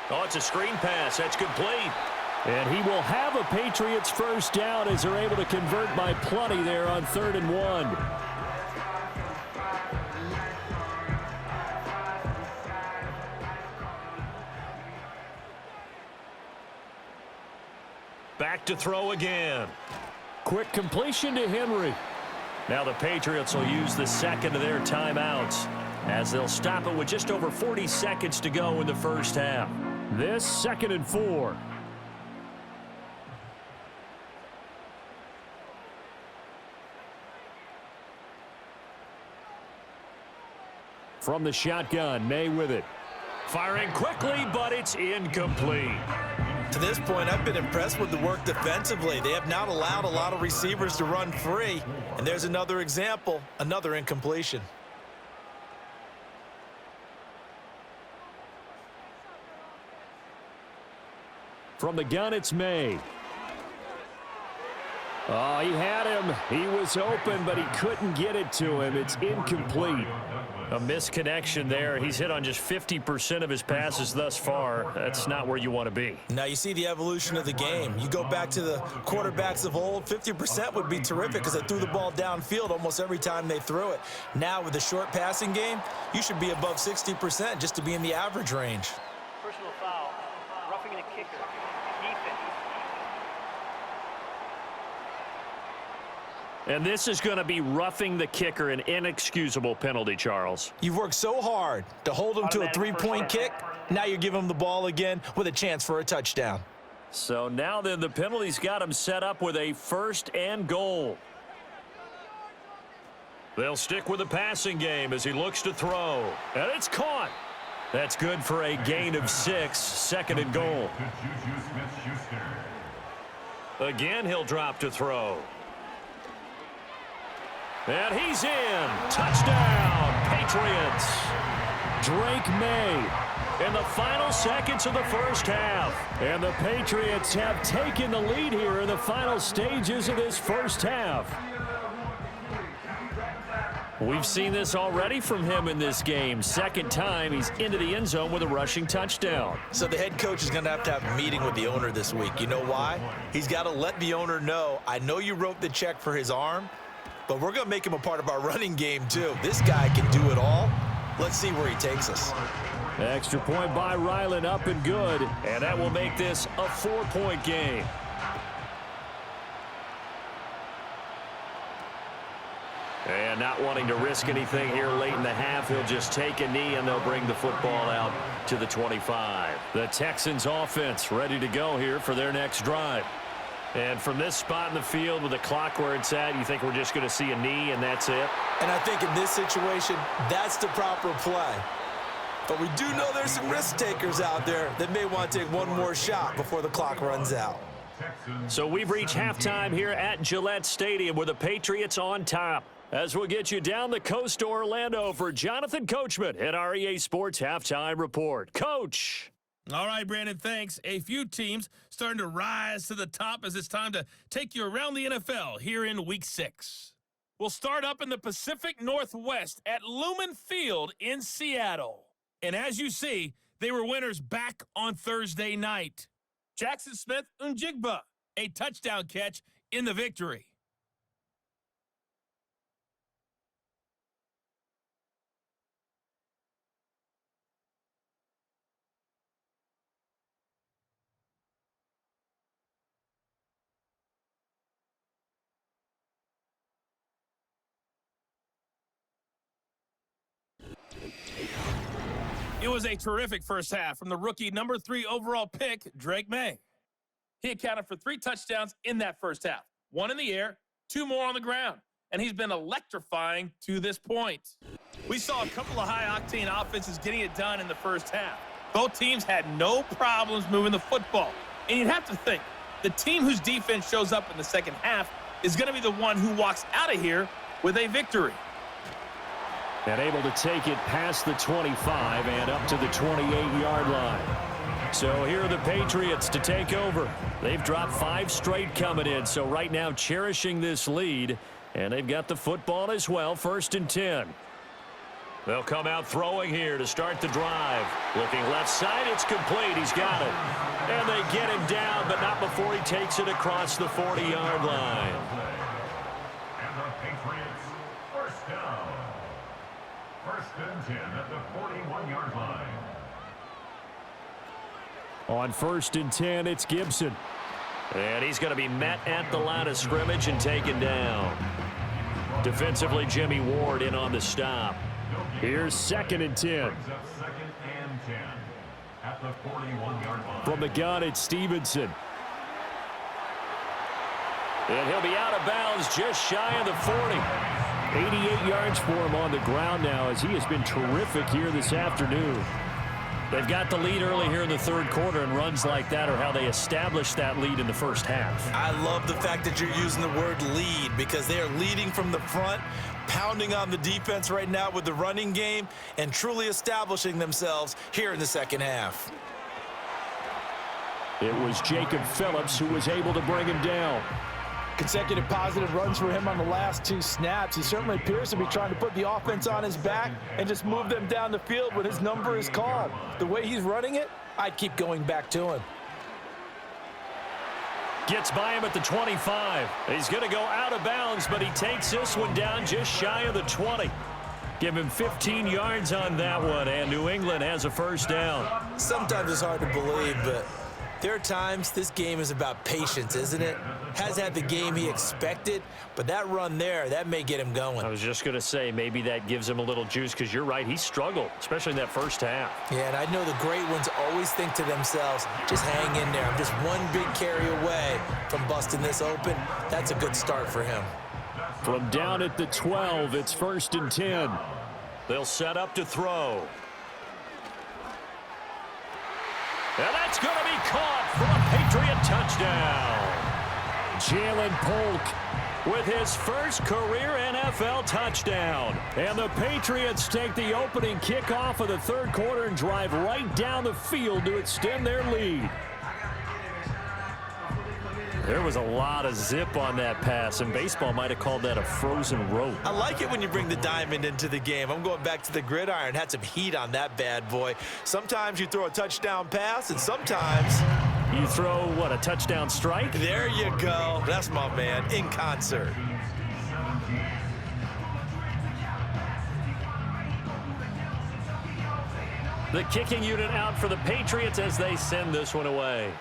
Oh, it's a screen pass. That's complete. And he will have a Patriots first down as they're able to convert by plenty there on 3rd and 1. Back to throw again. Quick completion to Henry. Now the Patriots will use the second of their timeouts as they'll stop it with just over 40 seconds to go in the first half. This 2nd and 4. From the shotgun, May with it. Firing quickly, but it's incomplete. To this point, I've been impressed with the work defensively. They have not allowed a lot of receivers to run free. And there's another example, another incompletion. From the gun, it's May. Oh, he had him. He was open, but he couldn't get it to him. It's incomplete. A misconnection there. He's hit on just 50% of his passes thus far. That's not where you want to be. Now you see the evolution of the game. You go back to the quarterbacks of old, 50% would be terrific because they threw the ball downfield almost every time they threw it. Now with the short passing game, you should be above 60% just to be in the average range. Personal foul, roughing the kicker. Defense. And this is going to be roughing the kicker, an inexcusable penalty, Charles. You've worked so hard to hold him to a three-point kick. Now you give him the ball again with a chance for a touchdown. So now then the penalty's got him set up with a 1st and goal. They'll stick with the passing game as he looks to throw. And it's caught. That's good for a gain of 6, 2nd and goal. Again, he'll drop to throw. And he's in. Touchdown, Patriots. Drake May in the final seconds of the first half. And the Patriots have taken the lead here in the final stages of this first half. We've seen this already from him in this game. 2nd time he's into the end zone with a rushing touchdown. So the head coach is going to have a meeting with the owner this week. You know why? He's got to let the owner know, I know you wrote the check for his arm, but we're going to make him a part of our running game too. This guy can do it all. Let's see where he takes us. Extra point by Ryland, up and good. And that will make this a 4-point game. And not wanting to risk anything here late in the half, he'll just take a knee and they'll bring the football out to the 25. The Texans offense ready to go here for their next drive. And from this spot in the field with the clock where it's at, you think we're just going to see a knee and that's it? And I think in this situation, that's the proper play. But we do know there's some risk takers out there that may want to take one more shot before the clock runs out. So we've reached halftime here at Gillette Stadium with the Patriots on top. As we'll get you down the coast to Orlando for Jonathan Coachman at our EA Sports Halftime Report. Coach! All right, Brandon, thanks. A few teams starting to rise to the top as it's time to take you around the NFL here in Week 6. We'll start up in the Pacific Northwest at Lumen Field in Seattle. And as you see, they were winners back on Thursday night. Jackson Smith-Njigba, a touchdown catch in the victory. It was a terrific first half from the rookie number 3 overall pick, Drake May. He accounted for 3 touchdowns in that first half. 1 in the air, 2 more on the ground. And he's been electrifying to this point. We saw a couple of high-octane offenses getting it done in the first half. Both teams had no problems moving the football. And you'd have to think, the team whose defense shows up in the second half is going to be the one who walks out of here with a victory. And able to take it past the 25 and up to the 28-yard line. So here are the Patriots to take over. They've dropped 5 straight coming in, so right now cherishing this lead. And they've got the football as well, 1st and 10. They'll come out throwing here to start the drive. Looking left side, it's complete. He's got it. And they get him down, but not before he takes it across the 40-yard line. And the Patriots, first down. 1st and 10 at the 41-yard line. On 1st and 10, it's Gibson. And he's going to be met at the line of scrimmage and taken down. Defensively, Jimmy Ward in on the stop. Here's 2nd and 10. Brings up 2nd and 10 at the 41-yard line. From the gun, it's Stevenson. And he'll be out of bounds just shy of the 40. 88 yards for him on the ground now as he has been terrific here this afternoon. They've got the lead early here in the 3rd quarter, and runs like that are how they established that lead in the first half. I love the fact that you're using the word lead because they are leading from the front, pounding on the defense right now with the running game, and truly establishing themselves here in the second half. It was Jacob Phillips who was able to bring him down. Consecutive positive runs for him on the last 2 snaps. He certainly appears to be trying to put the offense on his back and just move them down the field when his number is called. The way he's running it, I'd keep going back to him. Gets by him at the 25. He's going to go out of bounds, but he takes this one down just shy of the 20. Give him 15 yards on that one, and New England has a first down. Sometimes it's hard to believe, but there are times this game is about patience, isn't it? Has had the game he expected, but that run there, that may get him going. I was just going to say, maybe that gives him a little juice because you're right, he struggled, especially in that first half. Yeah, and I know the great ones always think to themselves, just hang in there. I'm just one big carry away from busting this open. That's a good start for him. From down at the 12, it's 1st and 10. They'll set up to throw. And that's going to be caught for a Patriot touchdown. Jalen Polk with his first career NFL touchdown. And the Patriots take the opening kickoff of the 3rd quarter and drive right down the field to extend their lead. There was a lot of zip on that pass, and baseball might have called that a frozen rope. I like it when you bring the diamond into the game. I'm going back to the gridiron. Had some heat on that bad boy. Sometimes you throw a touchdown pass, and sometimes you throw, what, a touchdown strike? There you go. That's my man, in concert. The kicking unit out for the Patriots as they send this one away.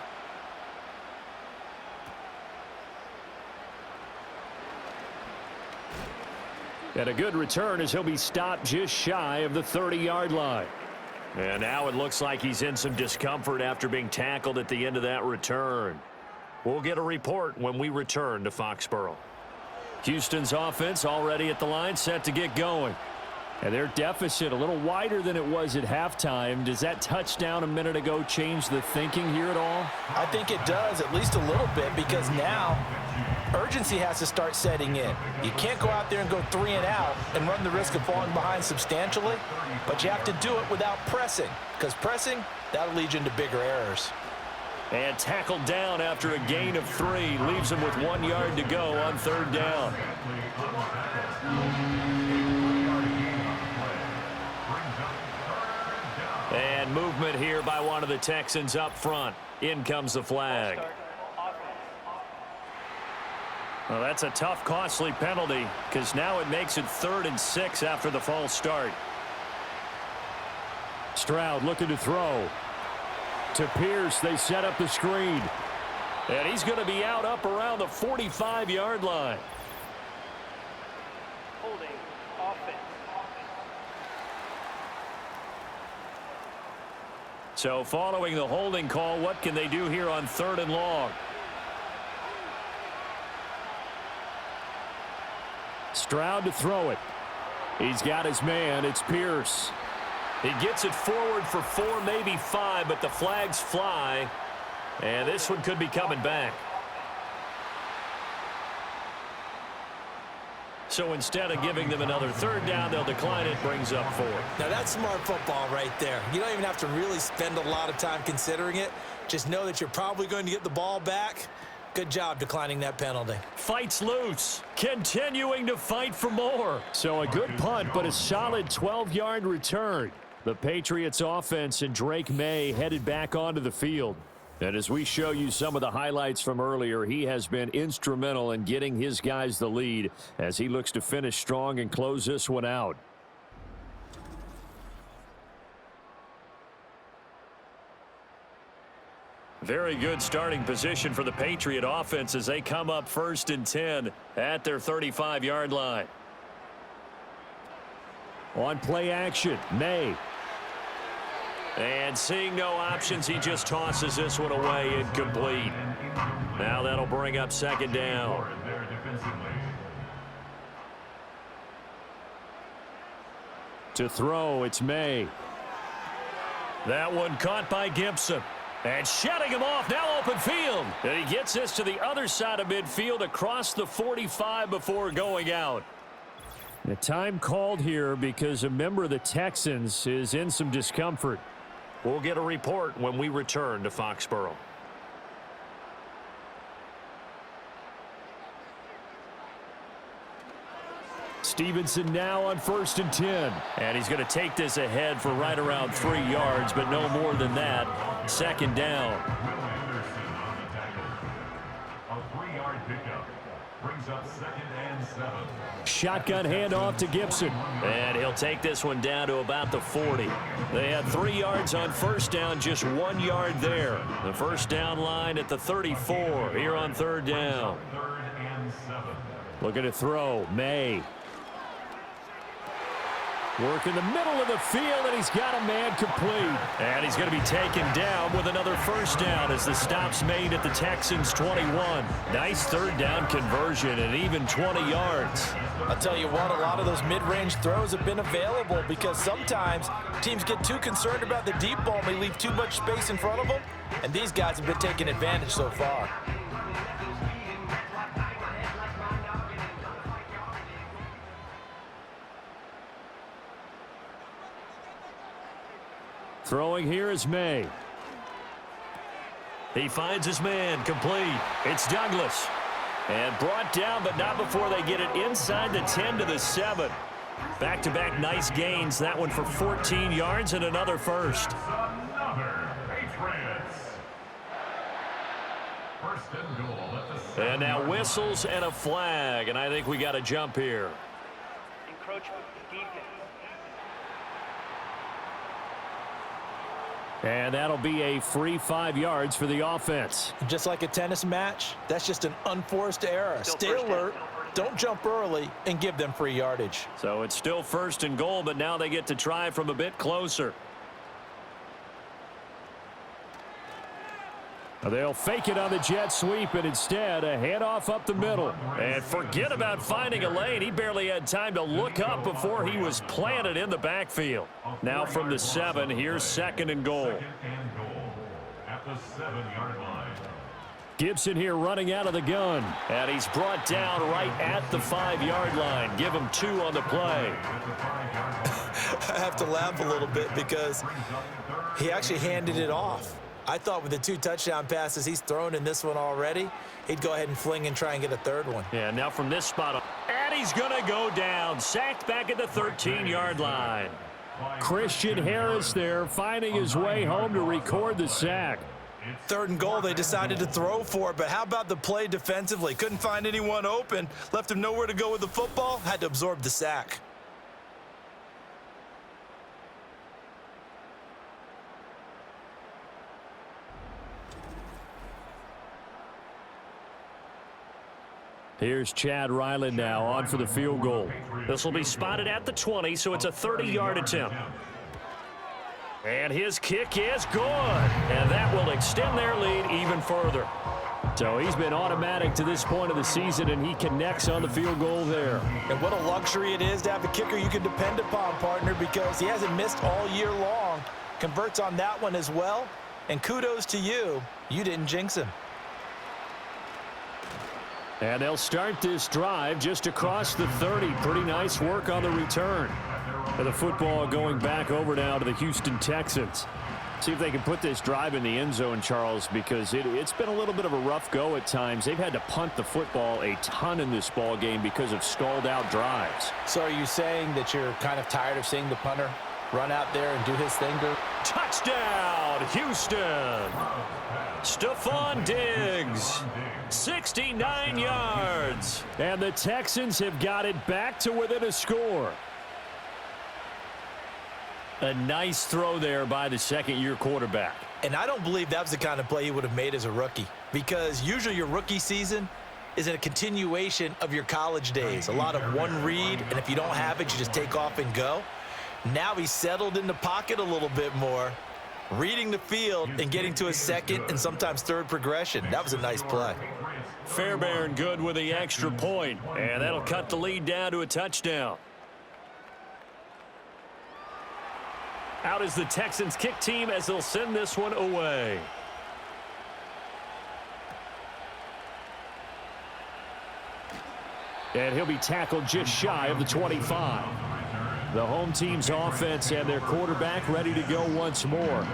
And a good return as he'll be stopped just shy of the 30-yard line. And now it looks like he's in some discomfort after being tackled at the end of that return. We'll get a report when we return to Foxborough. Houston's offense already at the line, set to get going. And their deficit a little wider than it was at halftime. Does that touchdown a minute ago change the thinking here at all? I think it does, at least a little bit, because now urgency has to start setting in. You can't go out there and go 3 and out and run the risk of falling behind substantially, but you have to do it without pressing, because pressing, that'll lead you into bigger errors. And tackled down after a gain of 3. Leaves him with 1 yard to go on 3rd down. And movement here by one of the Texans up front. In comes the flag. Well, that's a tough, costly penalty because now it makes it 3rd and 6 after the false start. Stroud looking to throw. To Pierce, they set up the screen. And he's going to be out up around the 45-yard line. So following the holding call, what can they do here on 3rd and long? Stroud to throw it. He's got his man. It's Pierce. He gets it forward for 4, maybe 5, but the flags fly. And this one could be coming back. So instead of giving them another 3rd down, they'll decline it, brings up 4. Now, that's smart football right there. You don't even have to really spend a lot of time considering it. Just know that you're probably going to get the ball back. Good job declining that penalty. Fights loose, continuing to fight for more. So a good punt, but a solid 12-yard return. The Patriots offense and Drake May headed back onto the field. And as we show you some of the highlights from earlier, he has been instrumental in getting his guys the lead as he looks to finish strong and close this one out. Very good starting position for the Patriot offense as they come up 1st and 10 at their 35-yard line. On play action, May. And seeing no options, he just tosses this one away, incomplete. Now that'll bring up 2nd down. To throw, it's May. That one caught by Gibson. And shutting him off, now open field. And he gets this to the other side of midfield across the 45 before going out. The time called here because a member of the Texans is in some discomfort. We'll get a report when we return to Foxborough. Stevenson now on 1st and 10. And he's going to take this ahead for right around 3 yards, but no more than that. 2nd down. A 3-yard pickup brings up 2nd and 7. Shotgun handoff to Gibson. And he'll take this one down to about the 40. They had 3 yards on 1st down, just 1 yard there. The 1st down line at the 34 here on 3rd down. 3rd and 7. Looking to throw, May. Work in the middle of the field, and he's got a man complete. And he's going to be taken down with another 1st down as the stop's made at the Texans' 21. Nice 3rd down conversion and even 20 yards. I'll tell you what, a lot of those mid-range throws have been available because sometimes teams get too concerned about the deep ball and they leave too much space in front of them, and these guys have been taking advantage so far. Throwing here is May. He finds his man, complete. It's Douglas. And brought down, but not before they get it inside the 10 to the 7. Back-to-back nice gains. That one for 14 yards and another 1st. Another Patriots. 1st and goal at the 7. And now whistles and a flag, and I think we got a jump here. Encroachment, defense. And that'll be a free 5 yards for the offense. Just like a tennis match, that's just an unforced error. Stay alert, don't jump early, and give them free yardage. So it's still 1st and goal, but now they get to try from a bit closer. They'll fake it on the jet sweep, and instead a handoff up the middle. And forget about finding a lane. He barely had time to look up before he was planted in the backfield. Now from the 7, here's 2nd and goal. 2nd and goal at the 7-yard line. Gibson here running out of the gun. And he's brought down right at the 5-yard line. Give him 2 on the play. I have to laugh a little bit because he actually handed it off. I thought with the 2 touchdown passes he's thrown in this one already, he'd go ahead and fling and try and get a 3rd one. Yeah, now from this spot, and he's going to go down. Sacked back at the 13-yard line. Christian Harris there finding his way home to record the sack. 3rd and goal, they decided to throw for it, but how about the play defensively? Couldn't find anyone open, left him nowhere to go with the football, had to absorb the sack. Here's Chad Ryland now on for the field goal. This will be spotted at the 20, so it's a 30-yard attempt. And his kick is good. And that will extend their lead even further. So he's been automatic to this point of the season, and he connects on the field goal there. And what a luxury it is to have a kicker you can depend upon, partner, because he hasn't missed all year long. Converts on that one as well. And kudos to you. You didn't jinx him. And they'll start this drive just across the 30. Pretty nice work on the return. And the football going back over now to the Houston Texans. See if they can put this drive in the end zone, Charles, because it's been a little bit of a rough go at times. They've had to punt the football a ton in this ball game because of stalled out drives. So are you saying that you're kind of tired of seeing the punter run out there and do his thing? Touchdown, Houston! Stephon Diggs, 69 yards. And the Texans have got it back to within a score. A nice throw there by the second-year quarterback. And I don't believe that was the kind of play he would have made as a rookie, because usually your rookie season is a continuation of your college days. A lot of one read, and if you don't have it, you just take off and go. Now he's settled in the pocket a little bit more, reading the field and getting to a second and sometimes third progression. That was a nice play. Fairbairn good with the extra point, and that'll cut the lead down to a touchdown. Out is the Texans kick team as they'll send this one away. And he'll be tackled just shy of the 25. The home team's offense and their quarterback ready to go once more.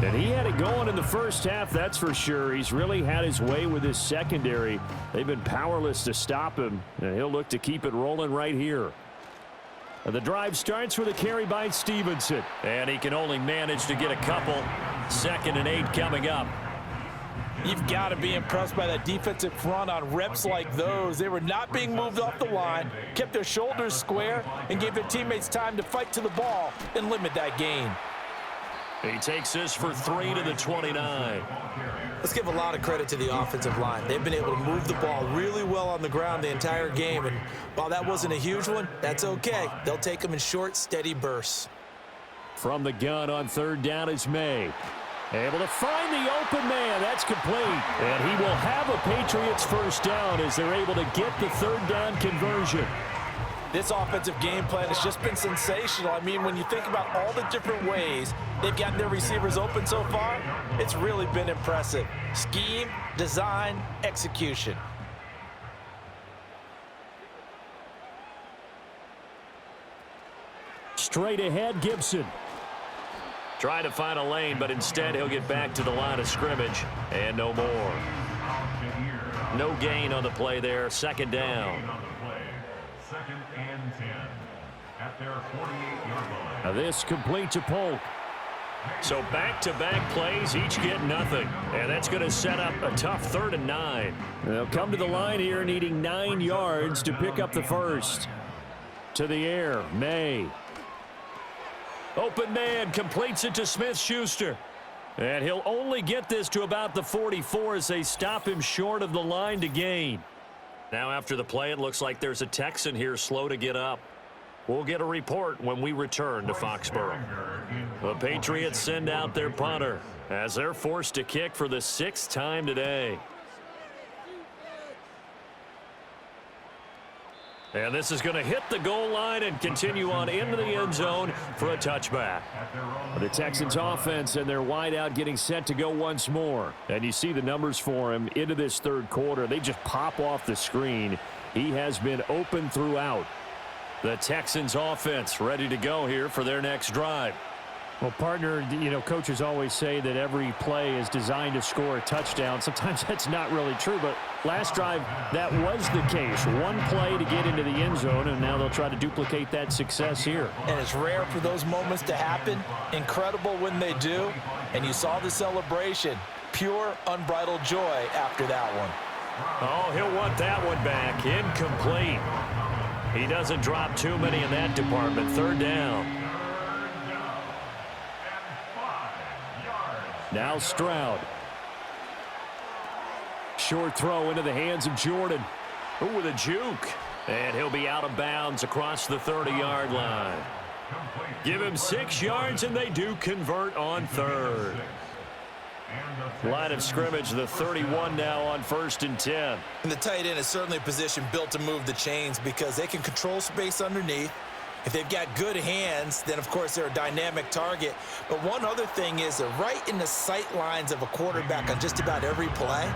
And he had it going in the first half, that's for sure. He's really had his way with his secondary. They've been powerless to stop him, and he'll look to keep it rolling right here. And the drive starts with a carry by Stevenson. And he can only manage to get a couple. 2nd and 8 coming up. You've got to be impressed by that defensive front on reps like those. They were not being moved off the line, kept their shoulders square, and gave their teammates time to fight to the ball and limit that gain. He takes this for 3 to the 29. Let's give a lot of credit to the offensive line. They've been able to move the ball really well on the ground the entire game, and while that wasn't a huge one, that's okay. They'll take them in short, steady bursts. From the gun on 3rd down is May. Able to find the open man. That's complete. And he will have a Patriots first down as they're able to get the 3rd down conversion. This offensive game plan has just been sensational. I mean, when you think about all the different ways they've gotten their receivers open so far, it's really been impressive. Scheme, design, execution. Straight ahead, Gibson. Trying to find a lane, but instead he'll get back to the line of scrimmage. And no more. No gain on the play there. 2nd down. 2nd and 10 at their 48-yard line. Now this complete to Polk. So back-to-back plays, each get nothing. And that's going to set up a tough 3rd and 9. They'll come to the line here needing 9 yards to pick up the first. To the air, May. Open man completes it to Smith-Schuster. And he'll only get this to about the 44 as they stop him short of the line to gain. Now after the play, it looks like there's a Texan here slow to get up. We'll get a report when we return to Foxborough. The Patriots send out their punter as they're forced to kick for the 6th time today. And this is going to hit the goal line and continue on into the end zone for a touchback. The Texans offense and their wideout getting set to go once more. And you see the numbers for him into this 3rd quarter. They just pop off the screen. He has been open throughout. The Texans offense ready to go here for their next drive. Well, partner, you know, coaches always say that every play is designed to score a touchdown. Sometimes that's not really true, but last drive, that was the case. One play to get into the end zone, and now they'll try to duplicate that success here. And it's rare for those moments to happen. Incredible when they do. And you saw the celebration. Pure, unbridled joy after that one. Oh, he'll want that one back. Incomplete. He doesn't drop too many in that department. 3rd down. Now Stroud. Short throw into the hands of Jordan. Ooh, with a juke. And he'll be out of bounds across the 30-yard line. Give him 6 yards, and they do convert on third. Line of scrimmage, the 31 now on 1st and 10. And the tight end is certainly a position built to move the chains because they can control space underneath. If they've got good hands, then, of course, they're a dynamic target. But one other thing is they're right in the sight lines of a quarterback on just about every play,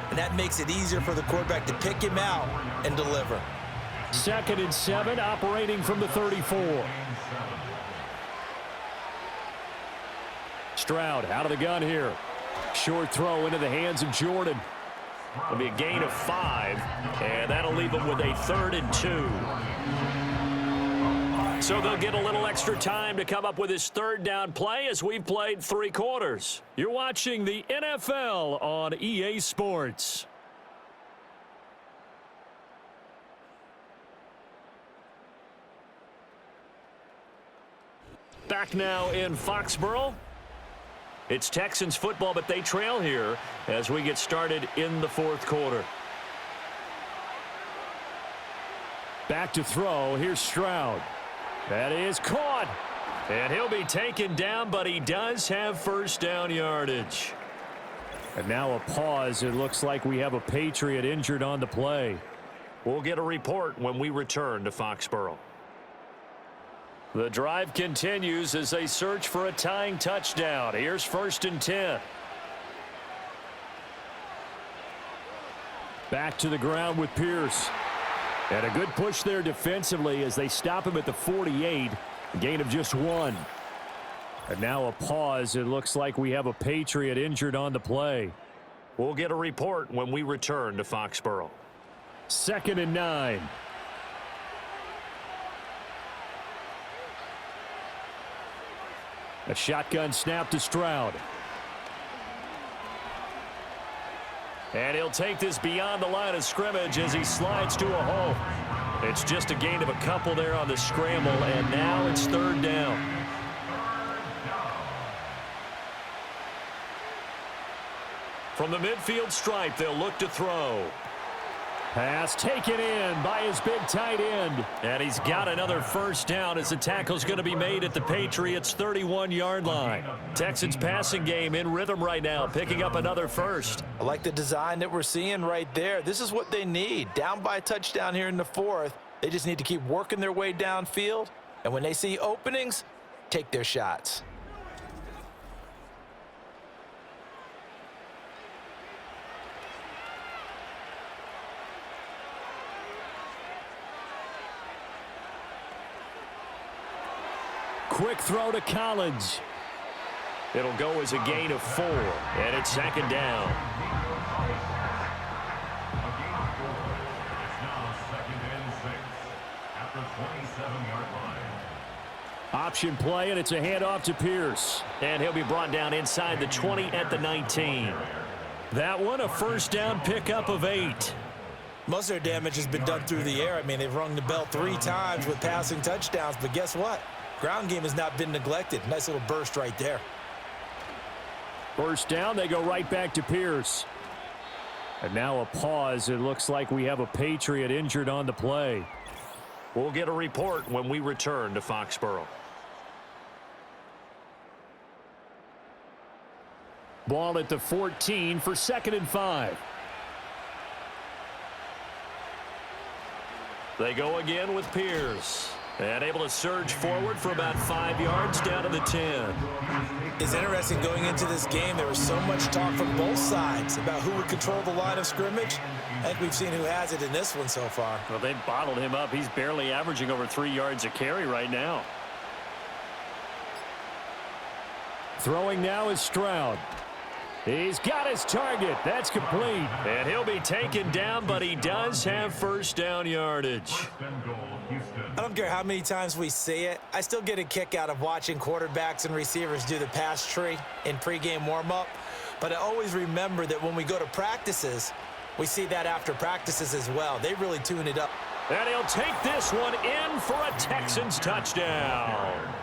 and that makes it easier for the quarterback to pick him out and deliver. 2nd and 7, operating from the 34. Stroud out of the gun here. Short throw into the hands of Jordan. It'll be a gain of 5, and that'll leave them with a 3rd and 2. So they'll get a little extra time to come up with his 3rd down play as we've played 3 quarters. You're watching the NFL on EA Sports. Back now in Foxborough. It's Texans football, but they trail here as we get started in the 4th quarter. Back to throw. Here's Stroud. That is caught. And he'll be taken down, but he does have 1st down yardage. And now a pause. It looks like we have a Patriot injured on the play. We'll get a report when we return to Foxborough. The drive continues as they search for a tying touchdown. Here's 1st and 10. Back to the ground with Pierce. And a good push there defensively as they stop him at the 48. A gain of just 1. And now a pause. It looks like we have a Patriot injured on the play. We'll get a report when we return to Foxborough. 2nd and 9. A shotgun snap to Stroud. And he'll take this beyond the line of scrimmage as he slides to a hole. It's just a gain of a couple there on the scramble, and now it's 3rd down. From the midfield stripe, they'll look to throw. Pass taken in by his big tight end. And he's got another 1st down as the tackle's going to be made at the Patriots' 31-yard line. Texans passing game in rhythm right now, picking up another 1st. I like the design that we're seeing right there. This is what they need. Down by a touchdown here in the 4th. They just need to keep working their way downfield. And when they see openings, take their shots. Quick throw to Collins. It'll go as a gain of 4, and it's 2nd down. Option play, and it's a handoff to Pierce. And he'll be brought down inside the 20 at the 19. That one, a 1st down pickup of 8. Most of their damage has been done through the air. I mean, they've rung the bell 3 times with passing touchdowns, but guess what? Ground game has not been neglected. Nice little burst right there. 1st down, they go right back to Pierce. And now a pause. It looks like we have a Patriot injured on the play. We'll get a report when we return to Foxborough. Ball at the 14 for 2nd and 5. They go again with Pierce. And able to surge forward for about 5 yards down to the 10. It's interesting going into this game. There was so much talk from both sides about who would control the line of scrimmage. I think we've seen who has it in this one so far. Well, they've bottled him up. He's barely averaging over 3 yards a carry right now. Throwing now is Stroud. He's got his target. That's complete. And he'll be taken down, but he does have 1st down yardage. I don't care how many times we see it. I still get a kick out of watching quarterbacks and receivers do the pass tree in pregame warm-up. But I always remember that when we go to practices, we see that after practices as well. They really tune it up. And he'll take this one in for a Texans touchdown.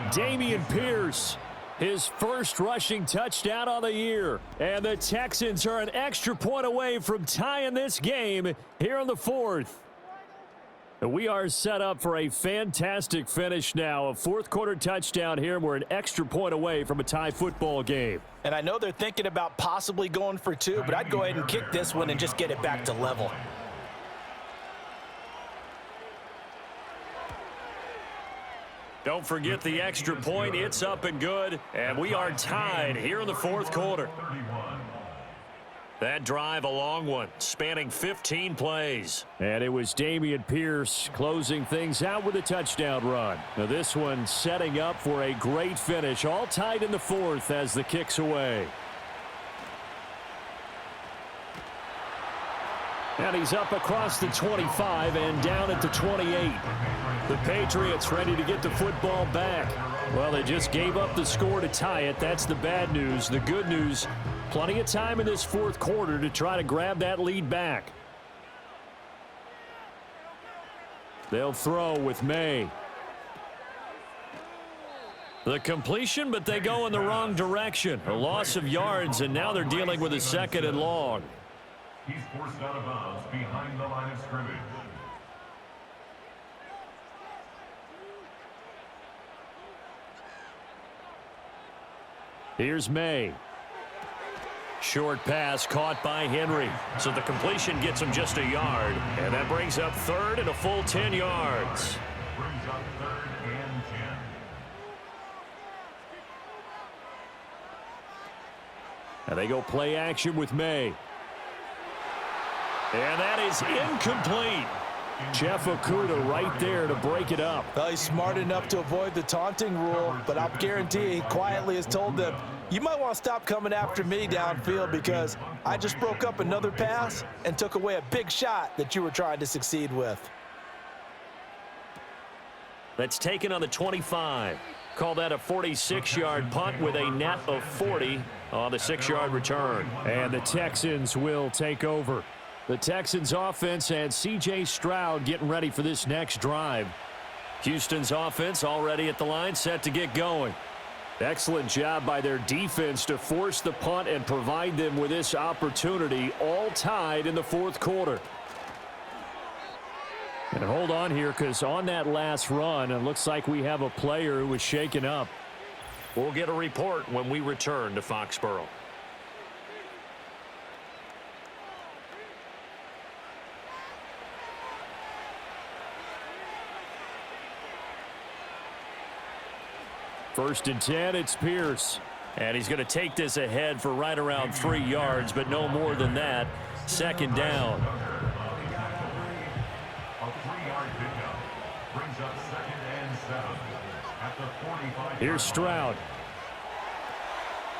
Dameon Pierce, his 1st rushing touchdown on the year. And the Texans are an extra point away from tying this game here in the 4th. We are set up for a fantastic finish now. A fourth-quarter touchdown here. We're an extra point away from a tie football game. And I know they're thinking about possibly going for two, but I'd go ahead and kick this one and just get it back to level. Don't forget the extra point. It's up and good. And we are tied here in the fourth quarter. That drive, a long one, spanning 15 plays. And it was Dameon Pierce closing things out with a touchdown run. Now this one setting up for a great finish. All tied in the fourth as the kick's away. And he's up across the 25 and down at the 28. The Patriots ready to get the football back. Well, they just gave up the score to tie it. That's the bad news. The good news, plenty of time in this fourth quarter to try to grab that lead back. They'll throw with May. The completion, but they go in the wrong direction. A loss of yards, and now they're dealing with a second and long. He's forced out of bounds behind the line of scrimmage. Here's May. Short pass caught by Henry. So the completion gets him just a yard. And that brings up third and a full 10 yards. Brings up third and 10. And they go play action with May. And that is incomplete. Jeff Okudah right there to break it up. Well, he's smart enough to avoid the taunting rule, but I'll guarantee he quietly has told them, you might want to stop coming after me downfield because I just broke up another pass and took away a big shot that you were trying to succeed with. That's taken on the 25. Call that a 46-yard punt with a net of 40 on the 6-yard return. And the Texans will take over. The Texans offense and C.J. Stroud getting ready for this next drive. Houston's offense already at the line, set to get going. Excellent job by their defense to force the punt and provide them with this opportunity, all tied in the fourth quarter. And hold on here, because on that last run, it looks like we have a player who was shaken up. We'll get a report when we return to Foxborough. First and 10, it's Pierce. And he's going to take this ahead for right around 3 yards, but no more than that. Second down. A 3-yard pickup brings up second and 7 at the 45. Here's Stroud.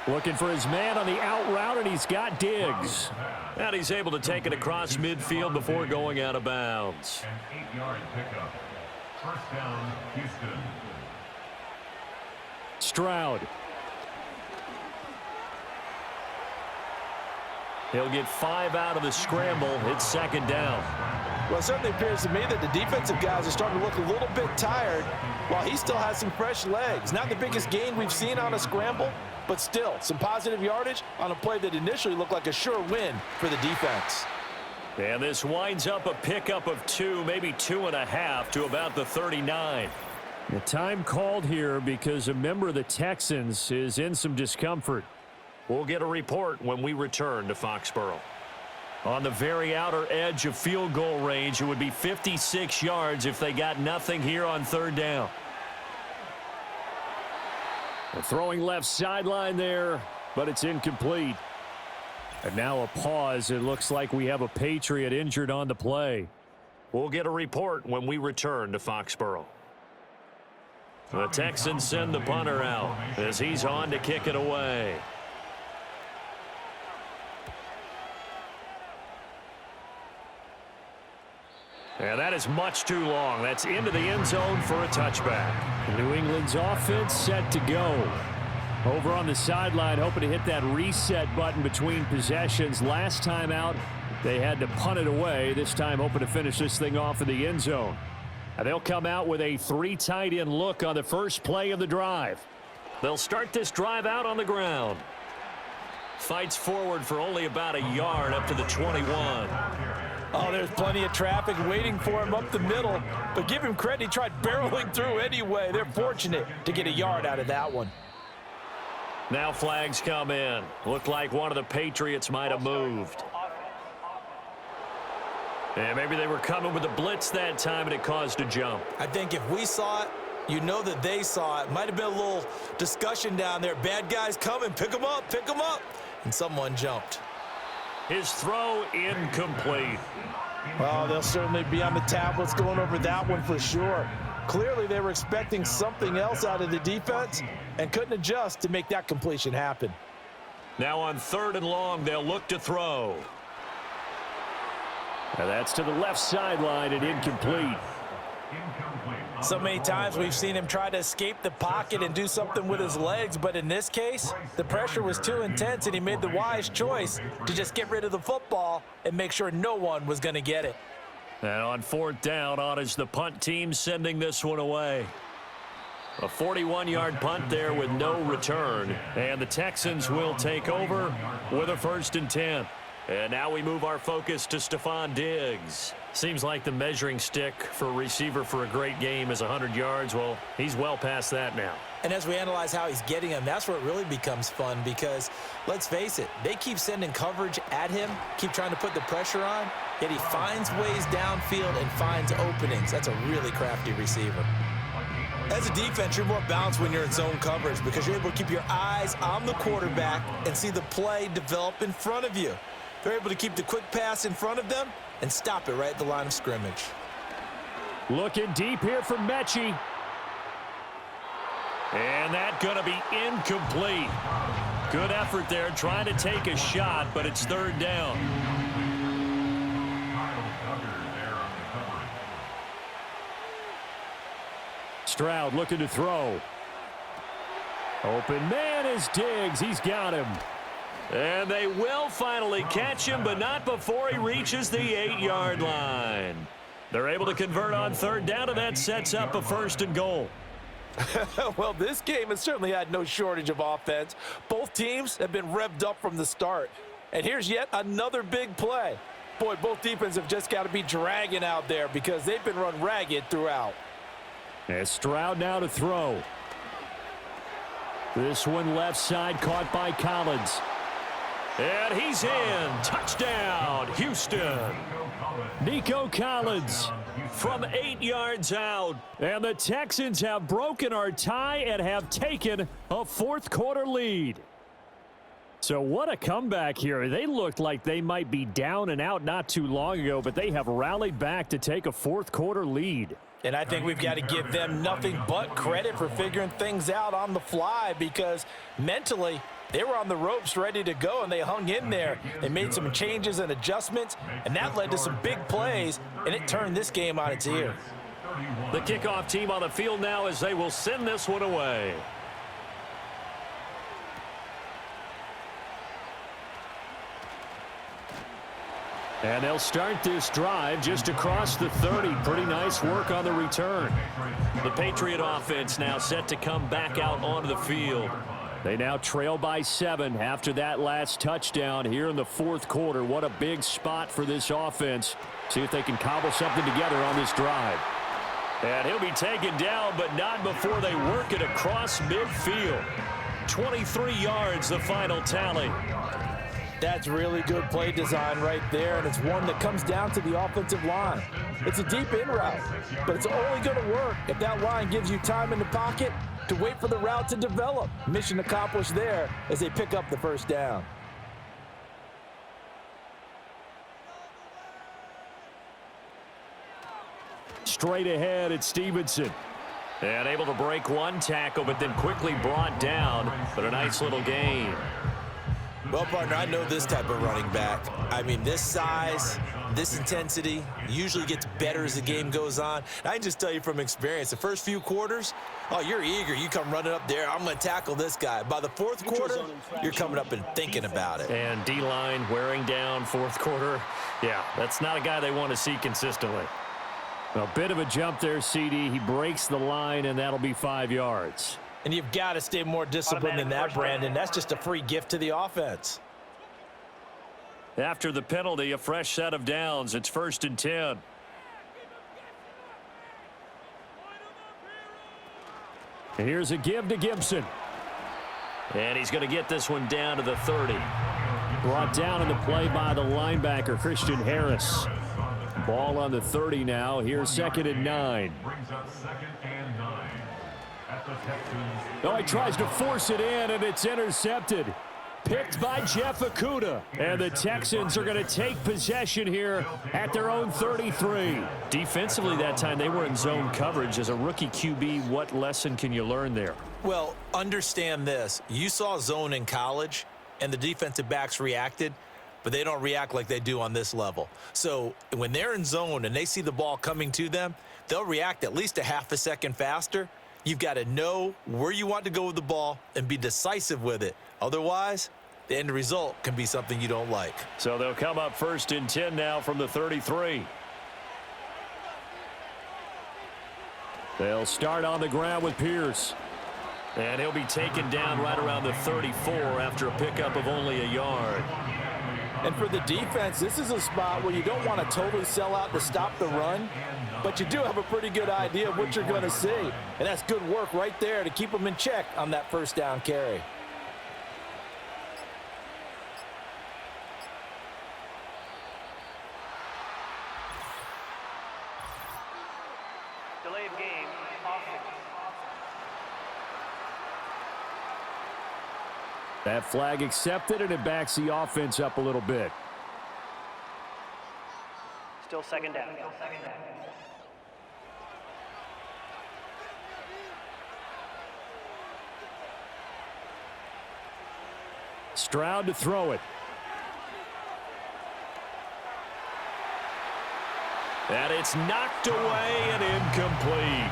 Looking for his man on the out route, and he's got Diggs. And he's able to take it across midfield before going out of bounds. An 8-yard pickup. First down, Houston. Stroud. He'll get 5 out of the scramble. It's second down. Well, it certainly appears to me that the defensive guys are starting to look a little bit tired while he still has some fresh legs. Not the biggest gain we've seen on a scramble, but still some positive yardage on a play that initially looked like a sure win for the defense. And this winds up a pickup of 2, maybe 2.5 to about the 39. The time called here because a member of the Texans is in some discomfort. We'll get a report when we return to Foxborough. On the very outer edge of field goal range, it would be 56 yards if they got nothing here on third down. They're throwing left sideline there, but it's incomplete. And now a pause. It looks like we have a Patriot injured on the play. We'll get a report when we return to Foxborough. The Texans send the punter out as he's on to kick it away. And that is much too long. That's into the end zone for a touchback. New England's offense set to go. Over on the sideline, hoping to hit that reset button between possessions. Last time out, they had to punt it away. This time, hoping to finish this thing off in the end zone. And they'll come out with a 3 tight end look on the first play of the drive. They'll start this drive out on the ground. Fights forward for only about a yard up to the 21. Oh, there's plenty of traffic waiting for him up the middle. But give him credit, he tried barreling through anyway. They're fortunate to get a yard out of that one. Now flags come in. Looked like one of the Patriots might have moved. And maybe they were coming with a blitz that time and it caused a jump. I think if we saw it, you know that they saw it. Might have been a little discussion down there. Bad guys coming, pick them up, and someone jumped. His throw incomplete. Well, they'll certainly be on the tablets going over that one for sure. Clearly, they were expecting something else out of the defense and couldn't adjust to make that completion happen. Now on 3rd and long, they'll look to throw. Now that's to the left sideline and incomplete. So many times we've seen him try to escape the pocket and do something with his legs, but in this case, the pressure was too intense and he made the wise choice to just get rid of the football and make sure no one was going to get it. And on 4th down, on is the punt team sending this one away. A 41-yard punt there with no return, and the Texans will take over with a 1st and 10. And now we move our focus to Stephon Diggs. Seems like the measuring stick for a receiver for a great game is 100 yards. Well, he's well past that now. And as we analyze how he's getting them, that's where it really becomes fun because, let's face it, they keep sending coverage at him, keep trying to put the pressure on, yet he finds ways downfield and finds openings. That's a really crafty receiver. As a defense, you're more balanced when you're in zone coverage because you're able to keep your eyes on the quarterback and see the play develop in front of you. They're able to keep the quick pass in front of them and stop it right at the line of scrimmage. Looking deep here for Mechie. And that's going to be incomplete. Good effort there trying to take a shot, but it's 3rd down. Stroud looking to throw. Open man is Diggs. He's got him. And they will finally catch him, but not before he reaches the 8-yard line. They're able to convert on 3rd down, and that sets up a 1st and goal. Well, this game has certainly had no shortage of offense. Both teams have been revved up from the start. And here's yet another big play. Boy, both defenses have just got to be dragging out there because they've been run ragged throughout. And Stroud now to throw. This one left side caught by Collins. And he's in. Touchdown, Houston. Nico Collins from 8 yards out. And the Texans have broken our tie and have taken a 4th quarter lead. So what a comeback here. They looked like they might be down and out not too long ago, but they have rallied back to take a 4th quarter lead. And I think we've got to give them nothing but credit for figuring things out on the fly because mentally they were on the ropes ready to go, and they hung in there. They made some changes and adjustments, and that led to some big plays, and it turned this game on its ear. The kickoff team on the field now as they will send this one away. And they'll start this drive just across the 30. Pretty nice work on the return. The Patriot offense now set to come back out onto the field. They now trail by 7 after that last touchdown here in the 4th quarter. What a big spot for this offense. See if they can cobble something together on this drive. And he'll be taken down, but not before they work it across midfield. 23 yards, the final tally. That's really good play design right there, and it's one that comes down to the offensive line. It's a deep in route, but it's only going to work if that line gives you time in the pocket to wait for the route to develop. Mission accomplished there as they pick up the 1st down. Straight ahead, it's Stevenson. And able to break one tackle, but then quickly brought down. But a nice little gain. Well, partner, I know this type of running back. I mean, this size, this intensity usually gets better as the game goes on. And I can just tell you from experience, the first few quarters, oh, you're eager. You come running up there, I'm going to tackle this guy. By the 4th quarter, you're coming up and thinking about it. And D-line wearing down 4th quarter. Yeah, that's not a guy they want to see consistently. A bit of a jump there, CD. He breaks the line, and that'll be 5 yards. And you've got to stay more disciplined than that, Brandon. That's just a free gift to the offense. After the penalty, a fresh set of downs. It's 1st and 10. Here's a give to Gibson. And he's going to get this one down to the 30. Brought down in the play by the linebacker, Christian Harris. Ball on the 30 now. Here's 2nd and 9. Brings up 2nd and 9. At the Texans. Oh, he tries to force it in, and it's intercepted. Picked by Jeff Okudah. And the Texans are going to take possession here at their own 33. Defensively that time, they were in zone coverage. As a rookie QB, what lesson can you learn there? Well, understand this. You saw zone in college, and the defensive backs reacted, but they don't react like they do on this level. So when they're in zone and they see the ball coming to them, they'll react at least a half a second faster. You've got to know where you want to go with the ball and be decisive with it. Otherwise, the end result can be something you don't like. So they'll come up 1st and 10 now from the 33. They'll start on the ground with Pierce. And he'll be taken down right around the 34 after a pickup of only a yard. And for the defense, this is a spot where you don't want to totally sell out to stop the run, but you do have a pretty good idea of what you're going to see. And that's good work right there to keep them in check on that 1st down carry. Delay of game, offense. That flag accepted, and it backs the offense up a little bit. Still 2nd down. Stroud to throw it. And it's knocked away and incomplete.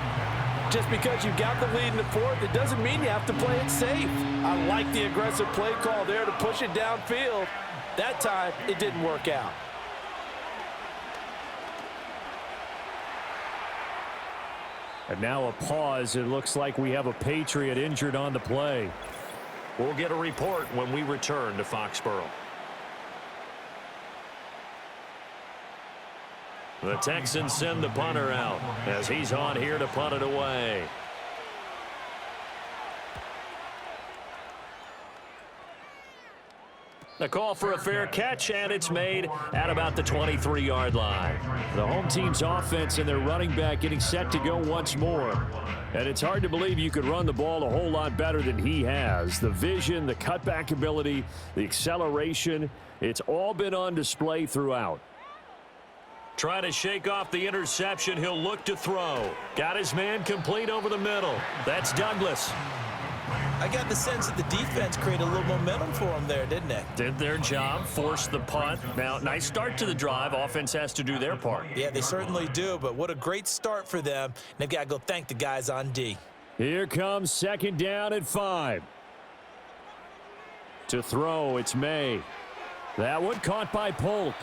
Just because you got the lead in the 4th, it doesn't mean you have to play it safe. I like the aggressive play call there to push it downfield. That time, it didn't work out. And now a pause. It looks like we have a Patriot injured on the play. We'll get a report when we return to Foxborough. The Texans send the punter out as he's on here to punt it away. A call for a fair catch, and it's made at about the 23-yard line. The home team's offense and their running back getting set to go once more. And it's hard to believe you could run the ball a whole lot better than he has. The vision, the cutback ability, the acceleration, it's all been on display throughout. Trying to shake off the interception. He'll look to throw. Got his man complete over the middle. That's Douglas. I got the sense that the defense created a little momentum for them there, didn't they? Did their job, forced the punt. Now, nice start to the drive. Offense has to do their part. Yeah, they certainly do, but what a great start for them. They've got to go thank the guys on D. Here comes 2nd down at 5. To throw, it's May. That one caught by Polk.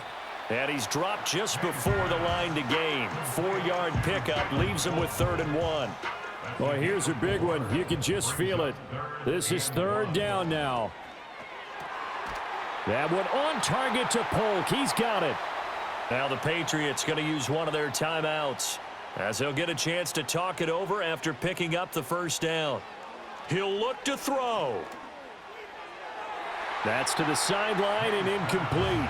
And he's dropped just before the line to gain. 4-yard pickup leaves him with 3rd and 1. Boy, here's a big one. You can just feel it. This is 3rd down now. That one on target to Polk. He's got it. Now the Patriots going to use one of their timeouts as he'll get a chance to talk it over after picking up the 1st down. He'll look to throw. That's to the sideline and incomplete.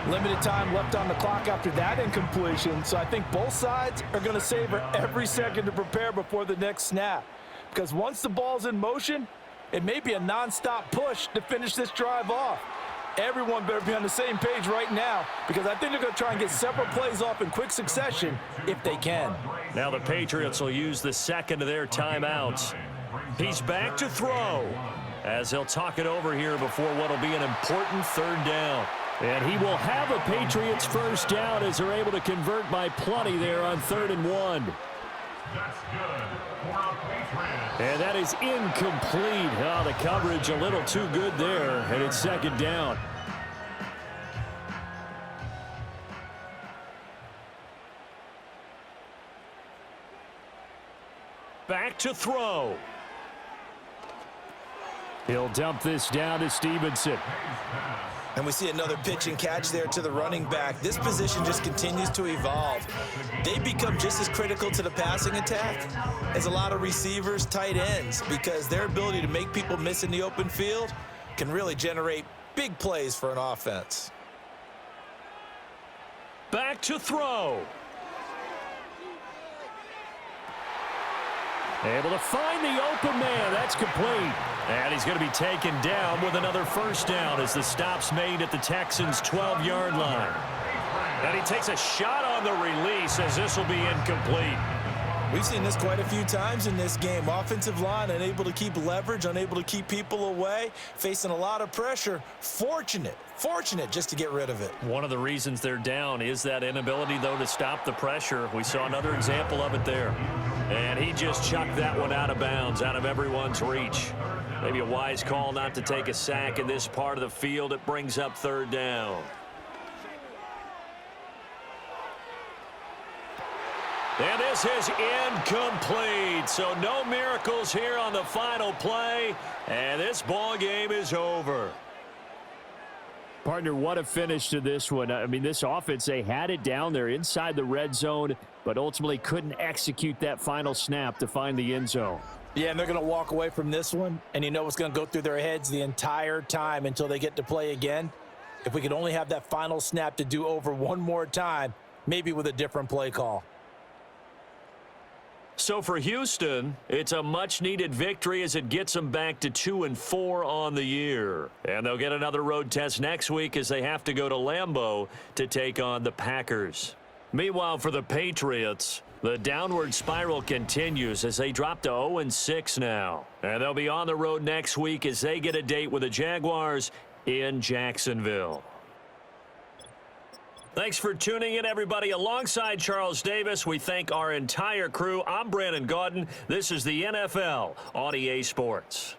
Limited time left on the clock after that incompletion, so I think both sides are going to savor every second to prepare before the next snap. Because once the ball's in motion, it may be a nonstop push to finish this drive off. Everyone better be on the same page right now, because I think they're going to try and get several plays off in quick succession if they can. Now the Patriots will use the 2nd of their timeouts. He's back to throw as he'll talk it over here before what will be an important 3rd down. And he will have a Patriots 1st down as they're able to convert by plenty there on 3rd and 1. That's good for a Patriot. And that is incomplete. Oh, the coverage a little too good there, and it's 2nd down. Back to throw. He'll dump this down to Stevenson. And we see another pitch and catch there to the running back. This position just continues to evolve. They become just as critical to the passing attack as a lot of receivers, tight ends, because their ability to make people miss in the open field can really generate big plays for an offense. Back to throw. Able to find the open man. That's complete. And he's going to be taken down with another first down as the stop's made at the Texans' 12-yard line. And he takes a shot on the release as this will be incomplete. We've seen this quite a few times in this game. Offensive line unable to keep leverage, unable to keep people away, facing a lot of pressure. Fortunate just to get rid of it. One of the reasons they're down is that inability, though, to stop the pressure. We saw another example of it there. And he just chucked that one out of bounds, out of everyone's reach. Maybe a wise call not to take a sack in this part of the field. It brings up third down. And this is incomplete. So no miracles here on the final play. And this ball game is over. Partner, what a finish to this one. I mean, this offense, they had it down there inside the red zone, but ultimately couldn't execute that final snap to find the end zone. Yeah, and they're going to walk away from this one, and you know what's going to go through their heads the entire time until they get to play again. If we could only have that final snap to do over one more time, maybe with a different play call. So for Houston, it's a much-needed victory as it gets them back to 2-4 on the year. And they'll get another road test next week as they have to go to Lambeau to take on the Packers. Meanwhile, for the Patriots, the downward spiral continues as they drop to 0-6 now. And they'll be on the road next week as they get a date with the Jaguars in Jacksonville. Thanks for tuning in, everybody. Alongside Charles Davis, we thank our entire crew. I'm Brandon Gaudin. This is the NFL on EA Sports.